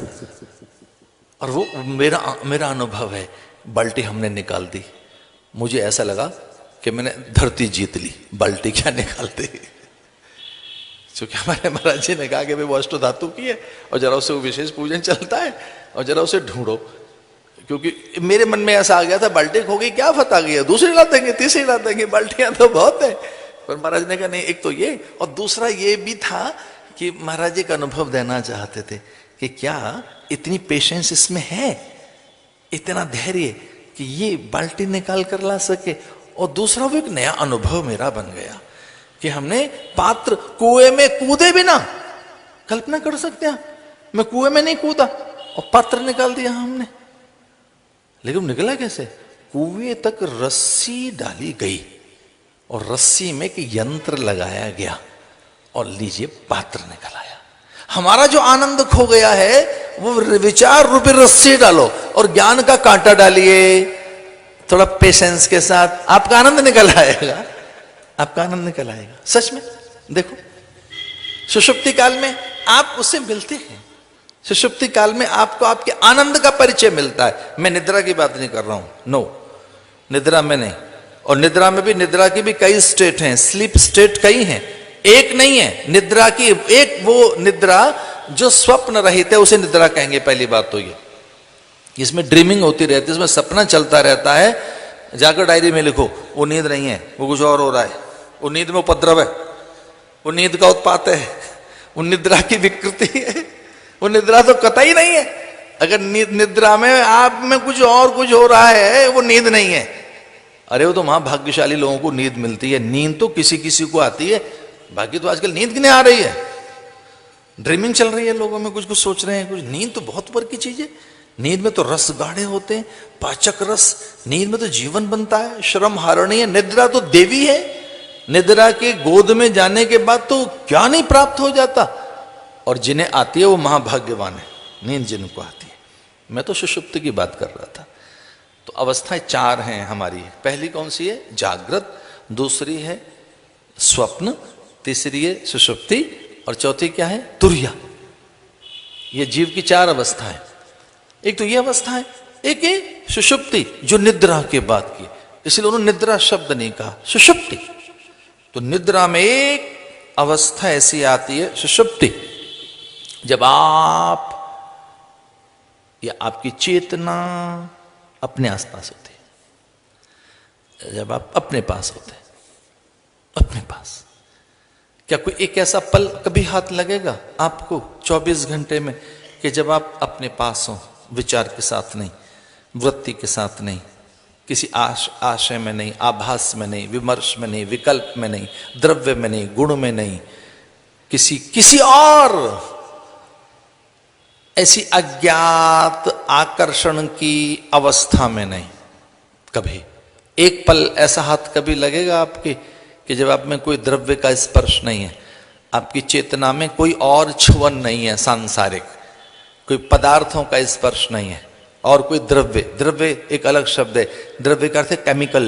और वो मेरा अनुभव है, बाल्टी हमने निकाल दी। मुझे ऐसा लगा कि मैंने धरती जीत ली, बाल्टी क्या निकालती। क्योंकि हमारे महाराज जी ने कहा कि भाई वो अष्ट धातु की है और जरा उसे वो विशेष पूजन चलता है और जरा उसे ढूंढो। क्योंकि मेरे मन में ऐसा आ गया था, बाल्टी खो गई क्या फता गई है, दूसरी ला देंगे, तीसरी ला देंगे, बाल्टियां तो बहुत है। पर महाराज ने कहा नहीं, एक तो ये, और दूसरा ये भी था कि महाराज जी का अनुभव देना चाहते थे कि क्या इतनी पेशेंस इसमें है, इतना धैर्य कि ये बाल्टी निकाल कर ला सके। और दूसरा वो एक नया अनुभव मेरा बन गया कि हमने पात्र कुएं में कूदे बिना, कल्पना कर सकते हैं मैं कुएं में नहीं कूदा और पात्र निकाल दिया हमने, लेकिन निकला कैसे, कुएं तक रस्सी डाली गई और रस्सी में एक यंत्र लगाया गया और लीजिए पात्र निकल आया। हमारा जो आनंद खो गया है वो विचार रूपी रस्सी डालो और ज्ञान का कांटा डालिए, थोड़ा पेशेंस के साथ आपका आनंद निकल आएगा, आपका आनंद निकल आएगा। सच में देखो, सुषुप्ति काल में आप उससे मिलते हैं, सुषुप्ति काल में आपको आपके आनंद का परिचय मिलता है। मैं निद्रा की बात नहीं कर रहा हूं, नो, निद्रा में नहीं। और निद्रा में भी, निद्रा की भी कई स्टेट हैं, स्लीप स्टेट कई हैं, एक नहीं है निद्रा की। एक वो निद्रा जो स्वप्न रहित है उसे निद्रा कहेंगे। पहली बात तो ये, इसमें ड्रीमिंग होती रहती है, इसमें सपना चलता रहता है। जाकर डायरी में लिखो वो नींद नहीं है, वो कुछ और हो रहा है, वो नींद में उपद्रव है, वो नींद का उत्पात है, वो निद्रा की विकृति है, वो निद्रा तो कतई नहीं है। अगर निद्रा में आप में कुछ और कुछ हो रहा है, वो नींद नहीं है। अरे वो तो वहां भाग्यशाली लोगों को नींद मिलती है, नींद तो किसी किसी को आती है, बाकी तो आजकल नींद किन्हें आ रही है, ड्रीमिंग चल रही है लोगों में, कुछ कुछ सोच रहे हैं कुछ। नींद तो बहुत ऊपर की चीज है। नींद में तो रस गाढ़े होते हैं, पाचक रस, नींद में तो जीवन बनता है, श्रम हारणी है। निद्रा तो देवी है, निद्रा के गोद में जाने के बाद तो क्या नहीं प्राप्त हो जाता। और जिन्हें आती है वो महाभाग्यवान है, नींद जिनको आती है। मैं तो सुषुप्ति की बात कर रहा था। तो अवस्थाएं चार हैं हमारी। पहली कौन सी है? जागृत, दूसरी है स्वप्न, तीसरी है सुषुप्ति, और चौथी क्या है? तुर्या। ये जीव की चार अवस्थाएं। एक तो ये अवस्था है, एक है सुषुप्ति जो निद्रा के बाद की, इसलिए उन्होंने निद्रा शब्द नहीं कहा, सुषुप्ति। तो निद्रा में एक अवस्था ऐसी आती है सुषुप्ति, जब आप या आपकी चेतना अपने आसपास होती है, जब आप अपने पास होते हैं, अपने पास। क्या कोई एक ऐसा पल कभी हाथ लगेगा आपको 24 घंटे में कि जब आप अपने पास हो, विचार के साथ नहीं, वृत्ति के साथ नहीं, किसी आशय में नहीं, आभास में नहीं, विमर्श में नहीं, विकल्प में नहीं, द्रव्य में नहीं, गुण में नहीं, किसी और ऐसी अज्ञात आकर्षण की अवस्था में नहीं। कभी एक पल ऐसा हाथ कभी लगेगा आपके कि जब आप में कोई द्रव्य का स्पर्श नहीं है, आपकी चेतना में कोई और छुअन नहीं है, सांसारिक कोई पदार्थों का स्पर्श नहीं है, और कोई द्रव्य, द्रव्य एक अलग शब्द है, द्रव्य का अर्थ है केमिकल।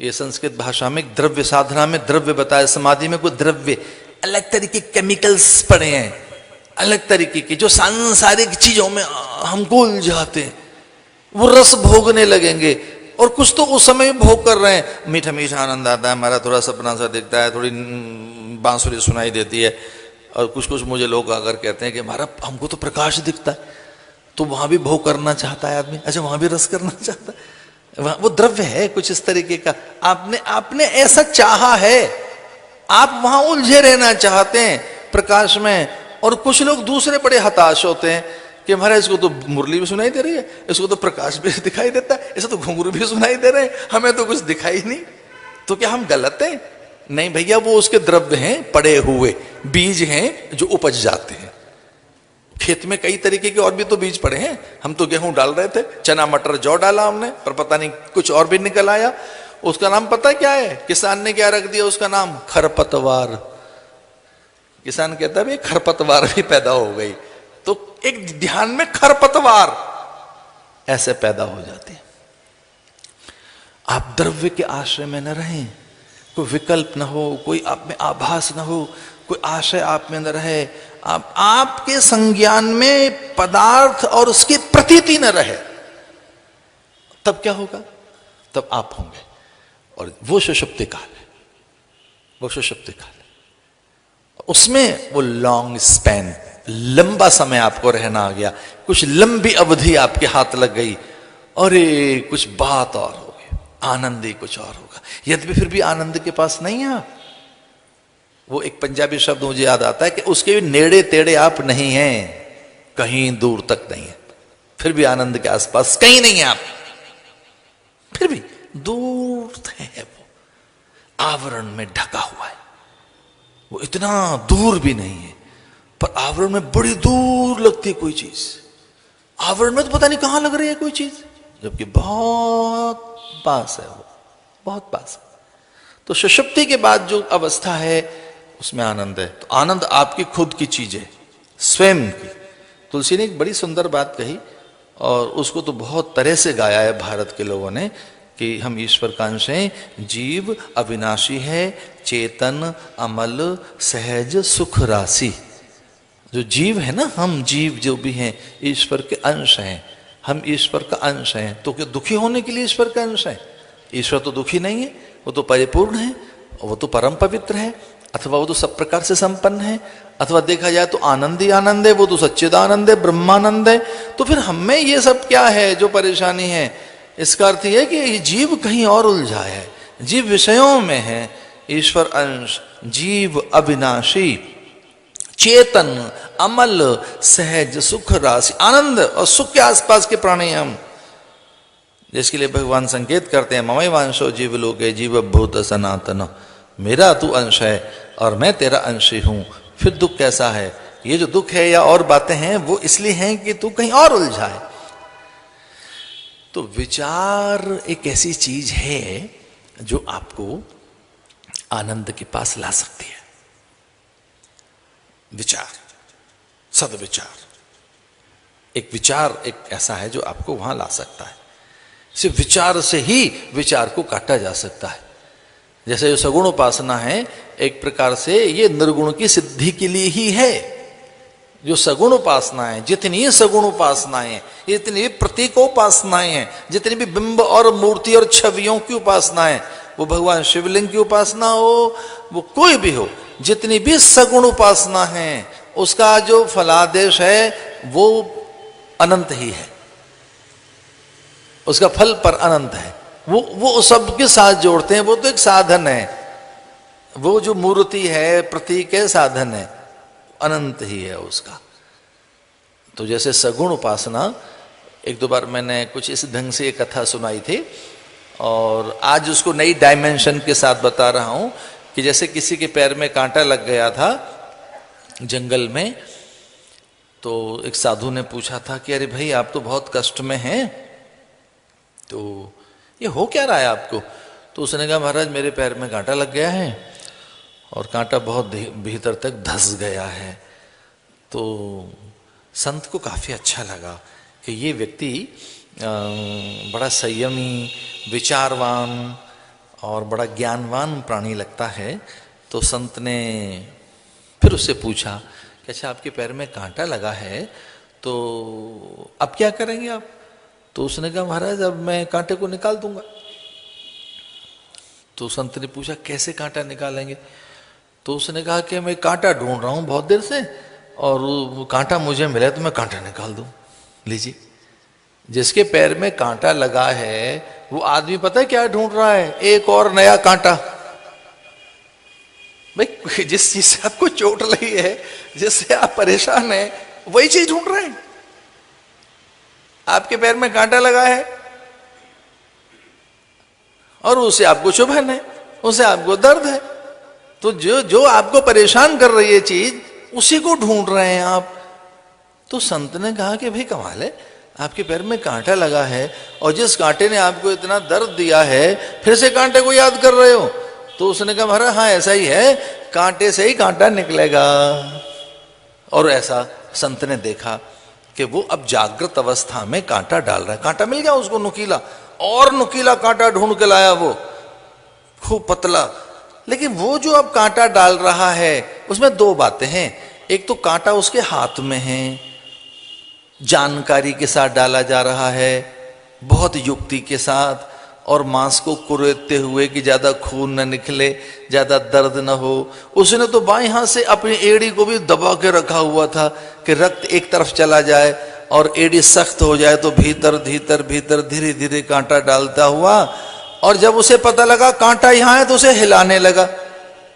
ये संस्कृत भाषा में द्रव्य, साधना में द्रव्य बताया, समाधि में कोई द्रव्य, अलग तरीके केमिकल्स पड़े हैं, अलग तरीके की, जो सांसारिक चीजों में हमको उलझाते हैं। वो रस भोगने लगेंगे, और कुछ तो उस समय भोग कर रहे हैं, मीठा मीठा आनंद आता है, हमारा थोड़ा सपना सा दिखता है, थोड़ी बांसुरी सुनाई देती है, और कुछ कुछ मुझे लोग आकर कहते हैं कि हमारा, हमको तो प्रकाश दिखता है, तो वहां भी भोग करना चाहता है आदमी। अच्छा, वहां भी रस करना चाहता है, वो द्रव्य है कुछ इस तरीके का। आपने ऐसा चाहा है, आप वहां उलझे रहना चाहते हैं प्रकाश में। और कुछ लोग दूसरे बड़े हताश होते हैं कि हमारा, इसको तो मुरली भी सुनाई दे रही है, इसको तो प्रकाश भी दिखाई देता है, इसे तो घुंघरू भी सुनाई दे रहे हैं, हमें तो कुछ दिखाई नहीं। तो क्या हम गलत हैं? नहीं भैया, वो उसके द्रव्य हैं, पड़े हुए बीज हैं जो उपज जाते हैं। खेत में कई तरीके के और भी तो बीज पड़े हैं। हम तो गेहूं डाल रहे थे, चना मटर जौ डाला हमने, पर पता नहीं कुछ और भी निकल आया। उसका नाम पता क्या है? किसान ने क्या रख दिया उसका नाम? खरपतवार। किसान कहता है भाई खरपतवार भी पैदा हो गई। तो एक ध्यान में खरपतवार ऐसे पैदा हो जाती है। आप द्रव्य के आश्रय में न रहें, कोई विकल्प न हो, कोई आप में आभास न हो, कोई आशय आप में न रहे, आपके संज्ञान में पदार्थ और उसकी प्रतीति न रहे, तब क्या होगा? तब आप होंगे। और वो सुषुप्ति काल है, वो सुषुप्ति काल है। उसमें वो लॉन्ग स्पैन, लंबा समय आपको रहना आ गया, कुछ लंबी अवधि आपके हाथ लग गई, और कुछ बात और हो गई, आनंद ही कुछ और होगा। यद्यपि फिर भी आनंद के पास नहीं है आप। वो एक पंजाबी शब्द मुझे याद आता है कि उसके भी नेड़े तेड़े आप नहीं हैं, कहीं दूर तक नहीं है, फिर भी आनंद के आसपास कहीं नहीं है आप, फिर भी दूर है, वो आवरण में ढका हुआ है। वो इतना दूर भी नहीं है, पर आवरण में बड़ी दूर लगती है कोई चीज। आवरण में तो पता नहीं कहां लग रही है कोई चीज, जबकि बहुत पास है, वो बहुत पास है। तो सुषुप्ति के बाद जो अवस्था है उसमें आनंद है। तो आनंद आपकी खुद की चीज है, स्वयं की। तुलसी ने एक बड़ी सुंदर बात कही और उसको तो बहुत तरह से गाया है भारत के लोगों ने कि हम ईश्वर का अंश हैं, जीव अविनाशी है, चेतन अमल सहज सुख राशि। जो जीव है ना, हम जीव जो भी हैं ईश्वर के अंश हैं, हम ईश्वर का अंश हैं। तो क्या दुखी होने के लिए ईश्वर का अंश है? ईश्वर तो दुखी नहीं है, वो तो परिपूर्ण है, वो तो परम पवित्र है, अथवा वो तो सब प्रकार से संपन्न है, अथवा देखा जाए तो आनंद ही आनंद है, वो तो सच्चिदानंद है, ब्रह्मानंद है। तो फिर हम में ये सब क्या है जो परेशानी है? इसका अर्थ यह है कि ये जीव कहीं और उलझा है, जीव विषयों में है। ईश्वर अंश, जीव अविनाशी, चेतन अमल सहज सुख राशि, आनंद और सुख के आसपास के प्राणी हम, जिसके लिए भगवान संकेत करते हैं ममई वांशो जीव लोके जीव भूत सनातन, मेरा तू अंश है और मैं तेरा अंश ही हूं। फिर दुख कैसा है? ये जो दुख है या और बातें हैं वो इसलिए हैं कि तू कहीं और उलझा है। तो विचार एक ऐसी चीज है जो आपको आनंद के पास ला सकती है। विचार, सदविचार, एक विचार एक ऐसा है जो आपको वहां ला सकता है। सिर्फ विचार से ही विचार को काटा जा सकता है। जैसे जो सगुण उपासना है एक प्रकार से ये निर्गुण की सिद्धि के लिए ही है। जो सगुण उपासनाएं, जितनी सगुण उपासनाएं, जितनी प्रतीकोपासनाएं हैं, जितनी भी बिंब और मूर्ति और छवियों की उपासनाएं, वो भगवान शिवलिंग की उपासना हो, वो कोई भी हो, जितनी भी सगुण उपासना है उसका जो फलादेश है वो अनंत ही है, उसका फल पर अनंत है। वो सबके साथ जोड़ते हैं, वो तो एक साधन है, वो जो मूर्ति है प्रतीक है साधन है, अनंत ही है उसका। तो जैसे सगुण उपासना, एक दो बार मैंने कुछ इस ढंग से एक कथा सुनाई थी और आज उसको नई डायमेंशन के साथ बता रहा हूं कि जैसे किसी के पैर में कांटा लग गया था जंगल में, तो एक साधु ने पूछा था कि अरे भाई आप तो बहुत कष्ट में हैं, तो ये हो क्या रहा है आपको? तो उसने कहा महाराज मेरे पैर में कांटा लग गया है और कांटा बहुत भीतर तक धंस गया है। तो संत को काफी अच्छा लगा कि ये व्यक्ति बड़ा संयमी, विचारवान और बड़ा ज्ञानवान प्राणी लगता है। तो संत ने फिर उससे पूछा कि अच्छा आपके पैर में कांटा लगा है तो अब क्या करेंगे आप? तो उसने कहा महाराज अब मैं कांटे को निकाल दूंगा। तो संत ने पूछा कैसे कांटा निकालेंगे? तो उसने कहा कि मैं कांटा ढूंढ रहा हूं बहुत देर से और वो कांटा मुझे मिले तो मैं कांटा निकाल दूं। लीजिए, जिसके पैर में कांटा लगा है वो आदमी पता है क्या ढूंढ रहा है? एक और नया कांटा। भाई जिस चीज से आपको चोट लगी है, जिससे आप परेशान हैं, वही चीज ढूंढ रहे हैं। आपके पैर में कांटा लगा है और उससे आपको चुभन है, उससे आपको दर्द है, तो जो आपको परेशान कर रही है चीज उसी को ढूंढ रहे हैं आप। तो संत ने कहा कि भाई कमाल है, आपके पैर में कांटा लगा है और जिस कांटे ने आपको इतना दर्द दिया है फिर से कांटे को याद कर रहे हो। तो उसने कहा महाराज हाँ ऐसा ही है, कांटे से ही कांटा निकलेगा। और ऐसा संत ने देखा कि वो अब जागृत अवस्था में कांटा डाल रहा है। कांटा मिल गया उसको नुकीला, और नुकीला कांटा ढूंढ के लाया वो, खूब पतला। लेकिन वो जो अब कांटा डाल रहा है उसमें दो बातें हैं। एक तो कांटा उसके हाथ में है, जानकारी के साथ डाला जा रहा है, बहुत युक्ति के साथ, और मांस को कुरेदते हुए कि ज्यादा खून न निकले, ज्यादा दर्द न हो। उसने तो बाएं हाथ से अपनी एड़ी को भी दबा के रखा हुआ था कि रक्त एक तरफ चला जाए और एड़ी सख्त हो जाए तो भीतर भीतर भीतर धीरे धीरे कांटा डालता हुआ। और जब उसे पता लगा कांटा यहां है तो उसे हिलाने लगा।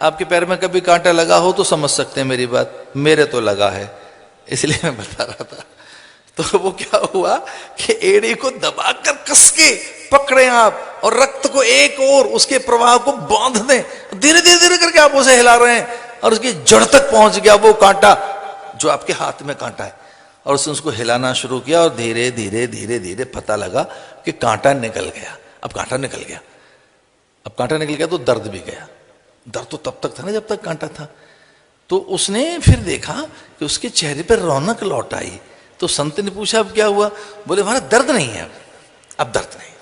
आपके पैर में कभी कांटा लगा हो तो समझ सकते हैं मेरी बात, मेरे तो लगा है इसलिए मैं बता रहा था। तो वो क्या हुआ कि एड़ी को दबाकर कस के पकड़े आप और रक्त को एक और उसके प्रवाह को बांध दें, धीरे धीरे धीरे करके आप उसे हिला रहे हैं और उसकी जड़ तक पहुंच गया वो कांटा जो आपके हाथ में कांटा है। और उसने उसको हिलाना शुरू किया और धीरे धीरे धीरे धीरे पता लगा कि कांटा निकल गया। अब कांटा निकल गया, अब कांटा निकल गया तो दर्द भी गया। दर्द तो तब तक था ना जब तक कांटा था। तो उसने फिर देखा कि उसके चेहरे पर रौनक लौट आई। तो संत ने पूछा अब क्या हुआ? बोले महाराज दर्द नहीं है, अब दर्द नहीं,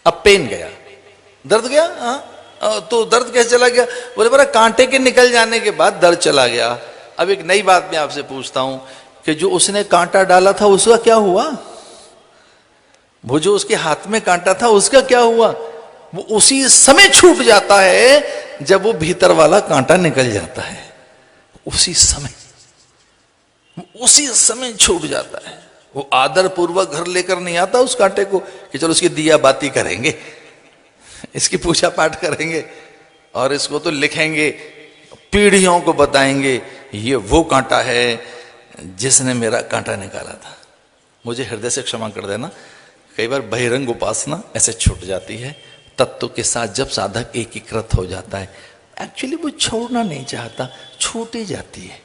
अब पेन गया। दर्द गया? हाँ। तो दर्द कैसे चला गया? बोले महाराज कांटे के निकल जाने के बाद दर्द चला गया। अब एक नई बात मैं आपसे पूछता हूं कि जो उसने कांटा डाला था उसका क्या हुआ? वो जो उसके हाथ में कांटा था उसका क्या हुआ? वो उसी समय छूट जाता है जब वो भीतर वाला कांटा निकल जाता है। उसी समय छूट जाता है। वो आदर पूर्वक घर लेकर नहीं आता उस कांटे को कि चलो उसकी दिया बाती करेंगे, इसकी पूजा पाठ करेंगे और इसको तो लिखेंगे, पीढ़ियों को बताएंगे ये वो कांटा है जिसने मेरा कांटा निकाला था। मुझे हृदय से क्षमा कर देना, कई बार बहिरंग उपासना ऐसे छूट जाती है। तत्व के साथ जब साधक एकीकृत हो जाता है, एक्चुअली वो छोड़ना नहीं चाहता, छूट ही जाती है।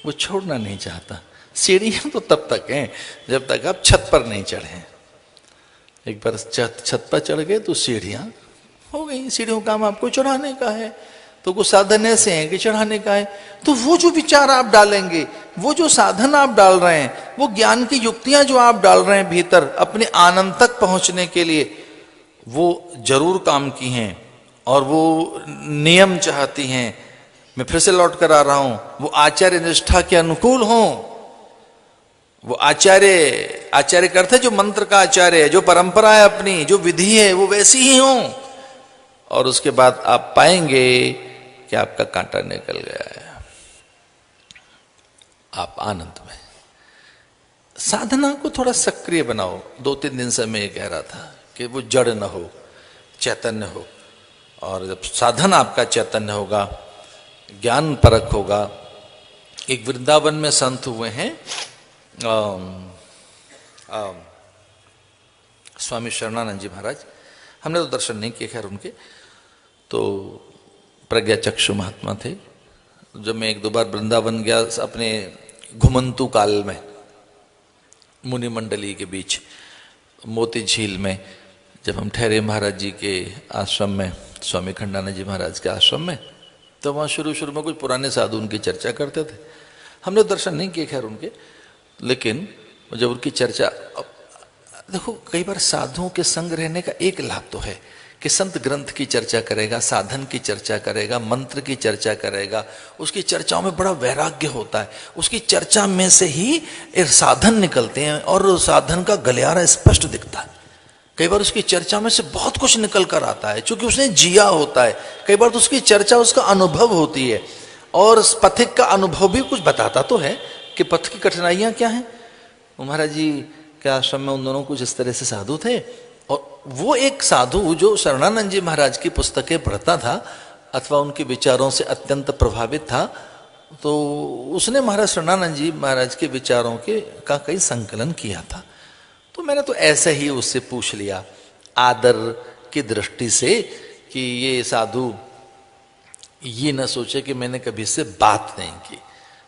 वो छोड़ना नहीं चाहता। सीढ़ियां तो तब तक हैं जब तक आप छत पर नहीं चढ़े। एक बार छत पर चढ़ गए तो सीढ़ियां हो गई। सीढ़ियों का काम आपको चढ़ाने का है, तो कुछ साधन ऐसे हैं कि चढ़ाने का है। तो वो जो विचार आप डालेंगे, वो जो साधन आप डाल रहे हैं, वो ज्ञान की युक्तियां जो आप डाल रहे हैं भीतर अपने आनंद तक पहुंचने के लिए, वो जरूर काम की हैं और वो नियम चाहती हैं। मैं फिर से लौट कर आ रहा हूं, वो आचार्य निष्ठा के अनुकूल हों। वो आचार्य का अर्थ है जो मंत्र का आचार्य है, जो परंपरा है अपनी, जो विधि है वो वैसी ही हो। और उसके बाद आप पाएंगे कि आपका कांटा निकल गया है, आप आनंद में। साधना को थोड़ा सक्रिय बनाओ। 2-3 दिन से मैं ये कह रहा था कि वो जड़ न हो, चैतन्य हो। और जब साधन आपका चैतन्य होगा, ज्ञान परक होगा। एक वृंदावन में संत हुए हैं स्वामी शरणानंद जी महाराज। हमने तो दर्शन नहीं किए खैर उनके, तो प्रज्ञा चक्षु महात्मा थे। जब मैं 1-2 बार वृंदावन गया अपने घुमंतु काल में, मुनि मंडली के बीच मोती झील में, जब हम ठहरे महाराज जी के आश्रम में, स्वामी खंडानंद जी महाराज के आश्रम में, तो वहाँ शुरू में कुछ पुराने साधु उनकी चर्चा करते थे। हमने दर्शन नहीं किए खैर उनके, लेकिन जब उनकी चर्चा, देखो कई बार साधुओं के संग रहने का एक लाभ तो है कि संत ग्रंथ की चर्चा करेगा, साधन की चर्चा करेगा, मंत्र की चर्चा करेगा, उसकी चर्चाओं में बड़ा वैराग्य होता है। उसकी चर्चा में से ही साधन निकलते हैं और साधन का गलियारा स्पष्ट दिखता है। कई बार उसकी चर्चा में से बहुत कुछ निकल कर आता है क्योंकि उसने जिया होता है। कई बार तो उसकी चर्चा उसका अनुभव होती है और पथिक का अनुभव भी कुछ बताता तो है कि पथ की कठिनाइयां क्या हैं। महाराज जी के आश्रम में उन दोनों कुछ इस तरह से साधु थे और वो एक साधु जो शरणानंद जी महाराज की पुस्तकें पढ़ता था अथवा उनके विचारों से अत्यंत प्रभावित था, तो उसने महाराज शरणानंद जी महाराज के विचारों का कई संकलन किया था। तो मैंने तो ऐसे ही उससे पूछ लिया आदर की दृष्टि से कि ये साधु ये न सोचे कि मैंने कभी इससे बात नहीं की।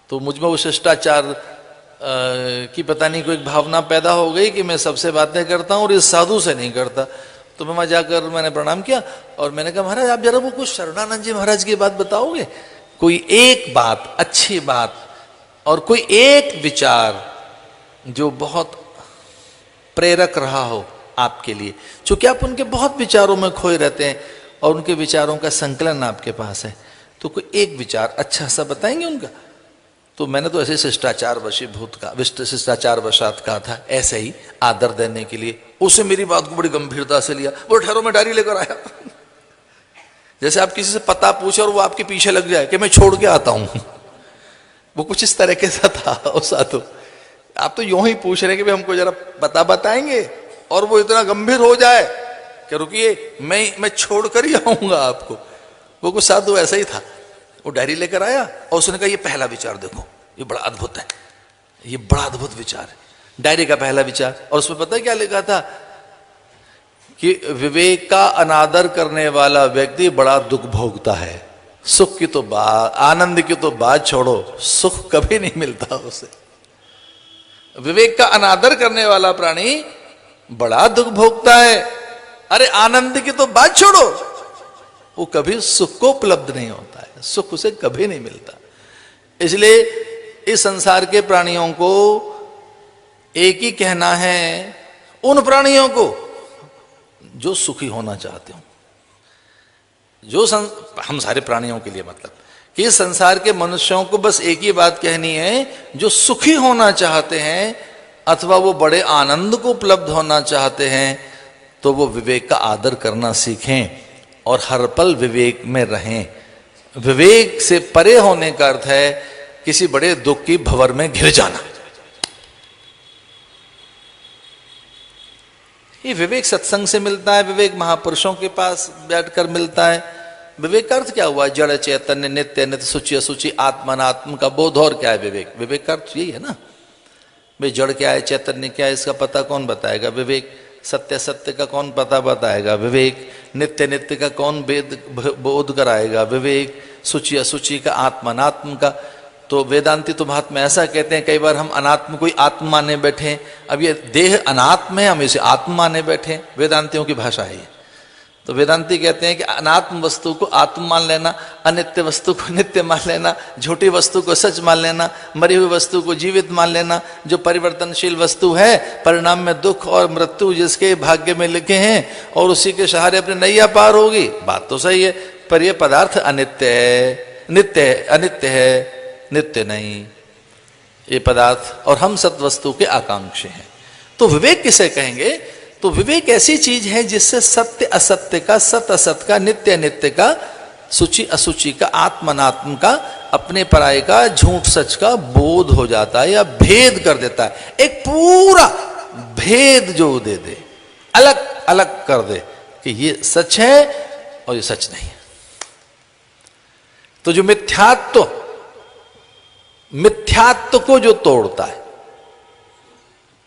तो मुझ में वो शिष्टाचार की पता नहीं कोई भावना पैदा हो गई कि मैं सबसे बातें करता हूँ और इस साधु से नहीं करता। तो मैं वहाँ जाकर मैंने प्रणाम किया और मैंने कहा महाराज आप जरा वो कुछ शरणानंद जी महाराज की बात बताओगे, कोई एक बात, अच्छी बात और कोई एक विचार जो बहुत प्रेरक रहा हो आपके लिए। चूंकि आप उनके बहुत विचारों में खोए रहते हैं और उनके विचारों का संकलन आपके पास है, तो कोई एक विचार अच्छा सा बताएंगे उनका। तो मैंने तो ऐसे शिष्टाचार वशीभूत का शिष्टाचार वशात कहा था, ऐसे ही आदर देने के लिए। उससे मेरी बात को बड़ी गंभीरता से लिया, वो ठहरो में डायरी लेकर आया। जैसे आप किसी से पता पूछे और वो आपके पीछे लग जाए कि मैं छोड़ के आता हूं, वो कुछ इस तरह के सा था वो साधु। आप तो यूं ही पूछ रहे कि भाई हमको जरा पता बताएंगे और वो इतना गंभीर हो जाए कि रुकिए मैं छोड़ कर ही आऊंगा आपको। वो कुछ साधु ऐसा ही था। वो डायरी लेकर आया और उसने कहा ये पहला विचार देखो, ये बड़ा अद्भुत है, ये बड़ा अद्भुत विचार है। डायरी का पहला विचार, और उसमें पता है क्या लिखा था कि विवेक का अनादर करने वाला व्यक्ति बड़ा दुख भोगता है। सुख की तो बात, आनंद की तो बात छोड़ो, सुख कभी नहीं मिलता उसे। विवेक का अनादर करने वाला प्राणी बड़ा दुख भोगता है। अरे आनंद की तो बात छोड़ो, वो कभी सुख को उपलब्ध नहीं होता है। सुख उसे कभी नहीं मिलता। इसलिए इस संसार के प्राणियों को एक ही कहना है, उन प्राणियों को जो सुखी होना चाहते हो, हम सारे प्राणियों के लिए मतलब कि इस संसार के मनुष्यों को बस एक ही बात कहनी है, जो सुखी होना चाहते हैं अथवा वो बड़े आनंद को उपलब्ध होना चाहते हैं, तो वो विवेक का आदर करना सीखें और हर पल विवेक में रहें। विवेक से परे होने का अर्थ है किसी बड़े दुख की भंवर में घिर जाना। ये विवेक सत्संग से मिलता है, विवेक महापुरुषों के पास बैठकर मिलता है। विवेक का अर्थ क्या हुआ? जड़ चैतन्य, नित्य नित्य, शुचि असुचि, आत्मा अनात्म का बोध। और क्या है विवेक? विवेक का अर्थ यही है ना भाई, जड़ क्या है, चैतन्य क्या है, इसका पता कौन बताएगा? विवेक। सत्य सत्य का कौन पता बताएगा? विवेक। नित्य नित्य का कौन बोध कराएगा? विवेक। शुचि असुचि का, आत्मा अनात्म का। तो वेदांती तो महात्मा ऐसा कहते हैं, कई बार हम अनात्म को ही आत्म माने बैठे। अब ये देह अनात्म है, हम इसे आत्म माने बैठे। वेदांतियों की भाषा है ये। तो वेदांती कहते हैं कि अनात्म वस्तु को आत्म मान लेना, अनित्य वस्तु को नित्य मान लेना, झूठी वस्तु को सच मान लेना, मरी हुई वस्तु को जीवित मान लेना। जो परिवर्तनशील वस्तु है, परिणाम में दुख और मृत्यु जिसके भाग्य में लिखे हैं, और उसी के सहारे अपनी नैया पार होगी। बात तो सही है, पर यह पदार्थ अनित्य है, नित्य है, अनित्य है, नित्य नहीं ये पदार्थ, और हम सत वस्तु के आकांक्षी हैं। तो विवेक किसे कहेंगे? तो विवेक ऐसी चीज है जिससे सत्य असत्य का, सत असत का, नित्य अनित्य का, शुचि असुचि का, आत्मनात्म का, अपने पराये का, झूठ सच का बोध हो जाता है, या भेद कर देता है। एक पूरा भेद जो दे दे, अलग अलग कर दे कि ये सच है और ये सच नहीं है। तो जो मिथ्यात्व को जो तोड़ता है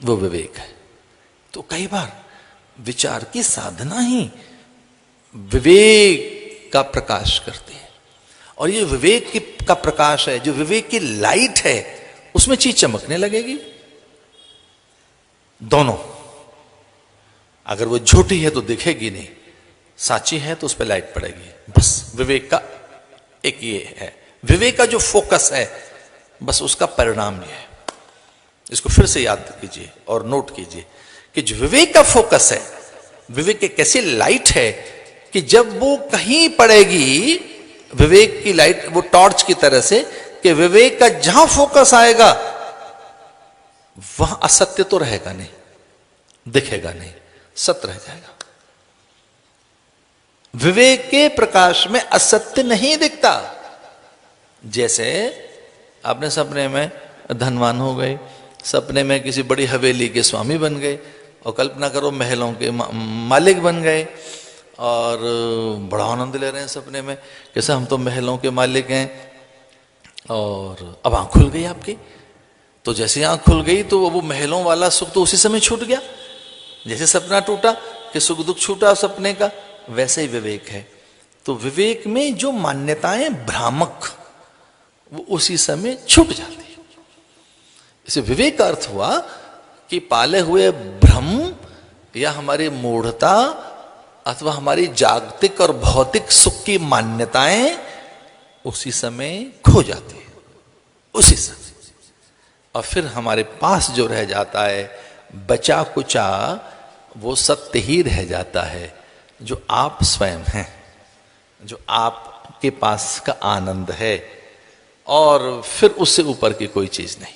वो विवेक है। तो कई बार विचार की साधना ही विवेक का प्रकाश करती है, और ये विवेक का प्रकाश है, जो विवेक की लाइट है, उसमें चीज चमकने लगेगी। दोनों, अगर वो झूठी है तो दिखेगी नहीं, साची है तो उस पर लाइट पड़ेगी। बस विवेक का एक ये है, विवेक का जो फोकस है, बस उसका परिणाम ये है। इसको फिर से याद कीजिए और नोट कीजिए कि जो विवेक का फोकस है, विवेक एक ऐसी लाइट है कि जब वो कहीं पड़ेगी, विवेक की लाइट वो टॉर्च की तरह से, कि विवेक का जहां फोकस आएगा वहां असत्य तो रहेगा नहीं, दिखेगा नहीं, सत्य रह जाएगा। विवेक के प्रकाश में असत्य नहीं दिखता। जैसे आपने सपने में धनवान हो गए, सपने में किसी बड़ी हवेली के स्वामी बन गए, और कल्पना करो महलों के मालिक बन गए, और बड़ा आनंद ले रहे हैं सपने में, कैसे हम तो महलों के मालिक हैं। और अब आंख खुल गई आपकी, तो जैसे आंख खुल गई तो वो महलों वाला सुख तो उसी समय छूट गया। जैसे सपना टूटा कि सुख दुख छूटा सपने का, वैसे ही विवेक है। तो विवेक में जो मान्यताएं भ्रामक, वो उसी समय छूट जाती है। इसे विवेक का अर्थ हुआ कि पाले हुए भ्रम या हमारी मूढ़ता अथवा हमारी जागतिक और भौतिक सुख की मान्यताएं उसी समय खो जाती है, उसी समय। और फिर हमारे पास जो रह जाता है बचा कुचा, वो सत्य ही रह जाता है, जो आप स्वयं हैं, जो आपके पास का आनंद है, और फिर उससे ऊपर की कोई चीज नहीं।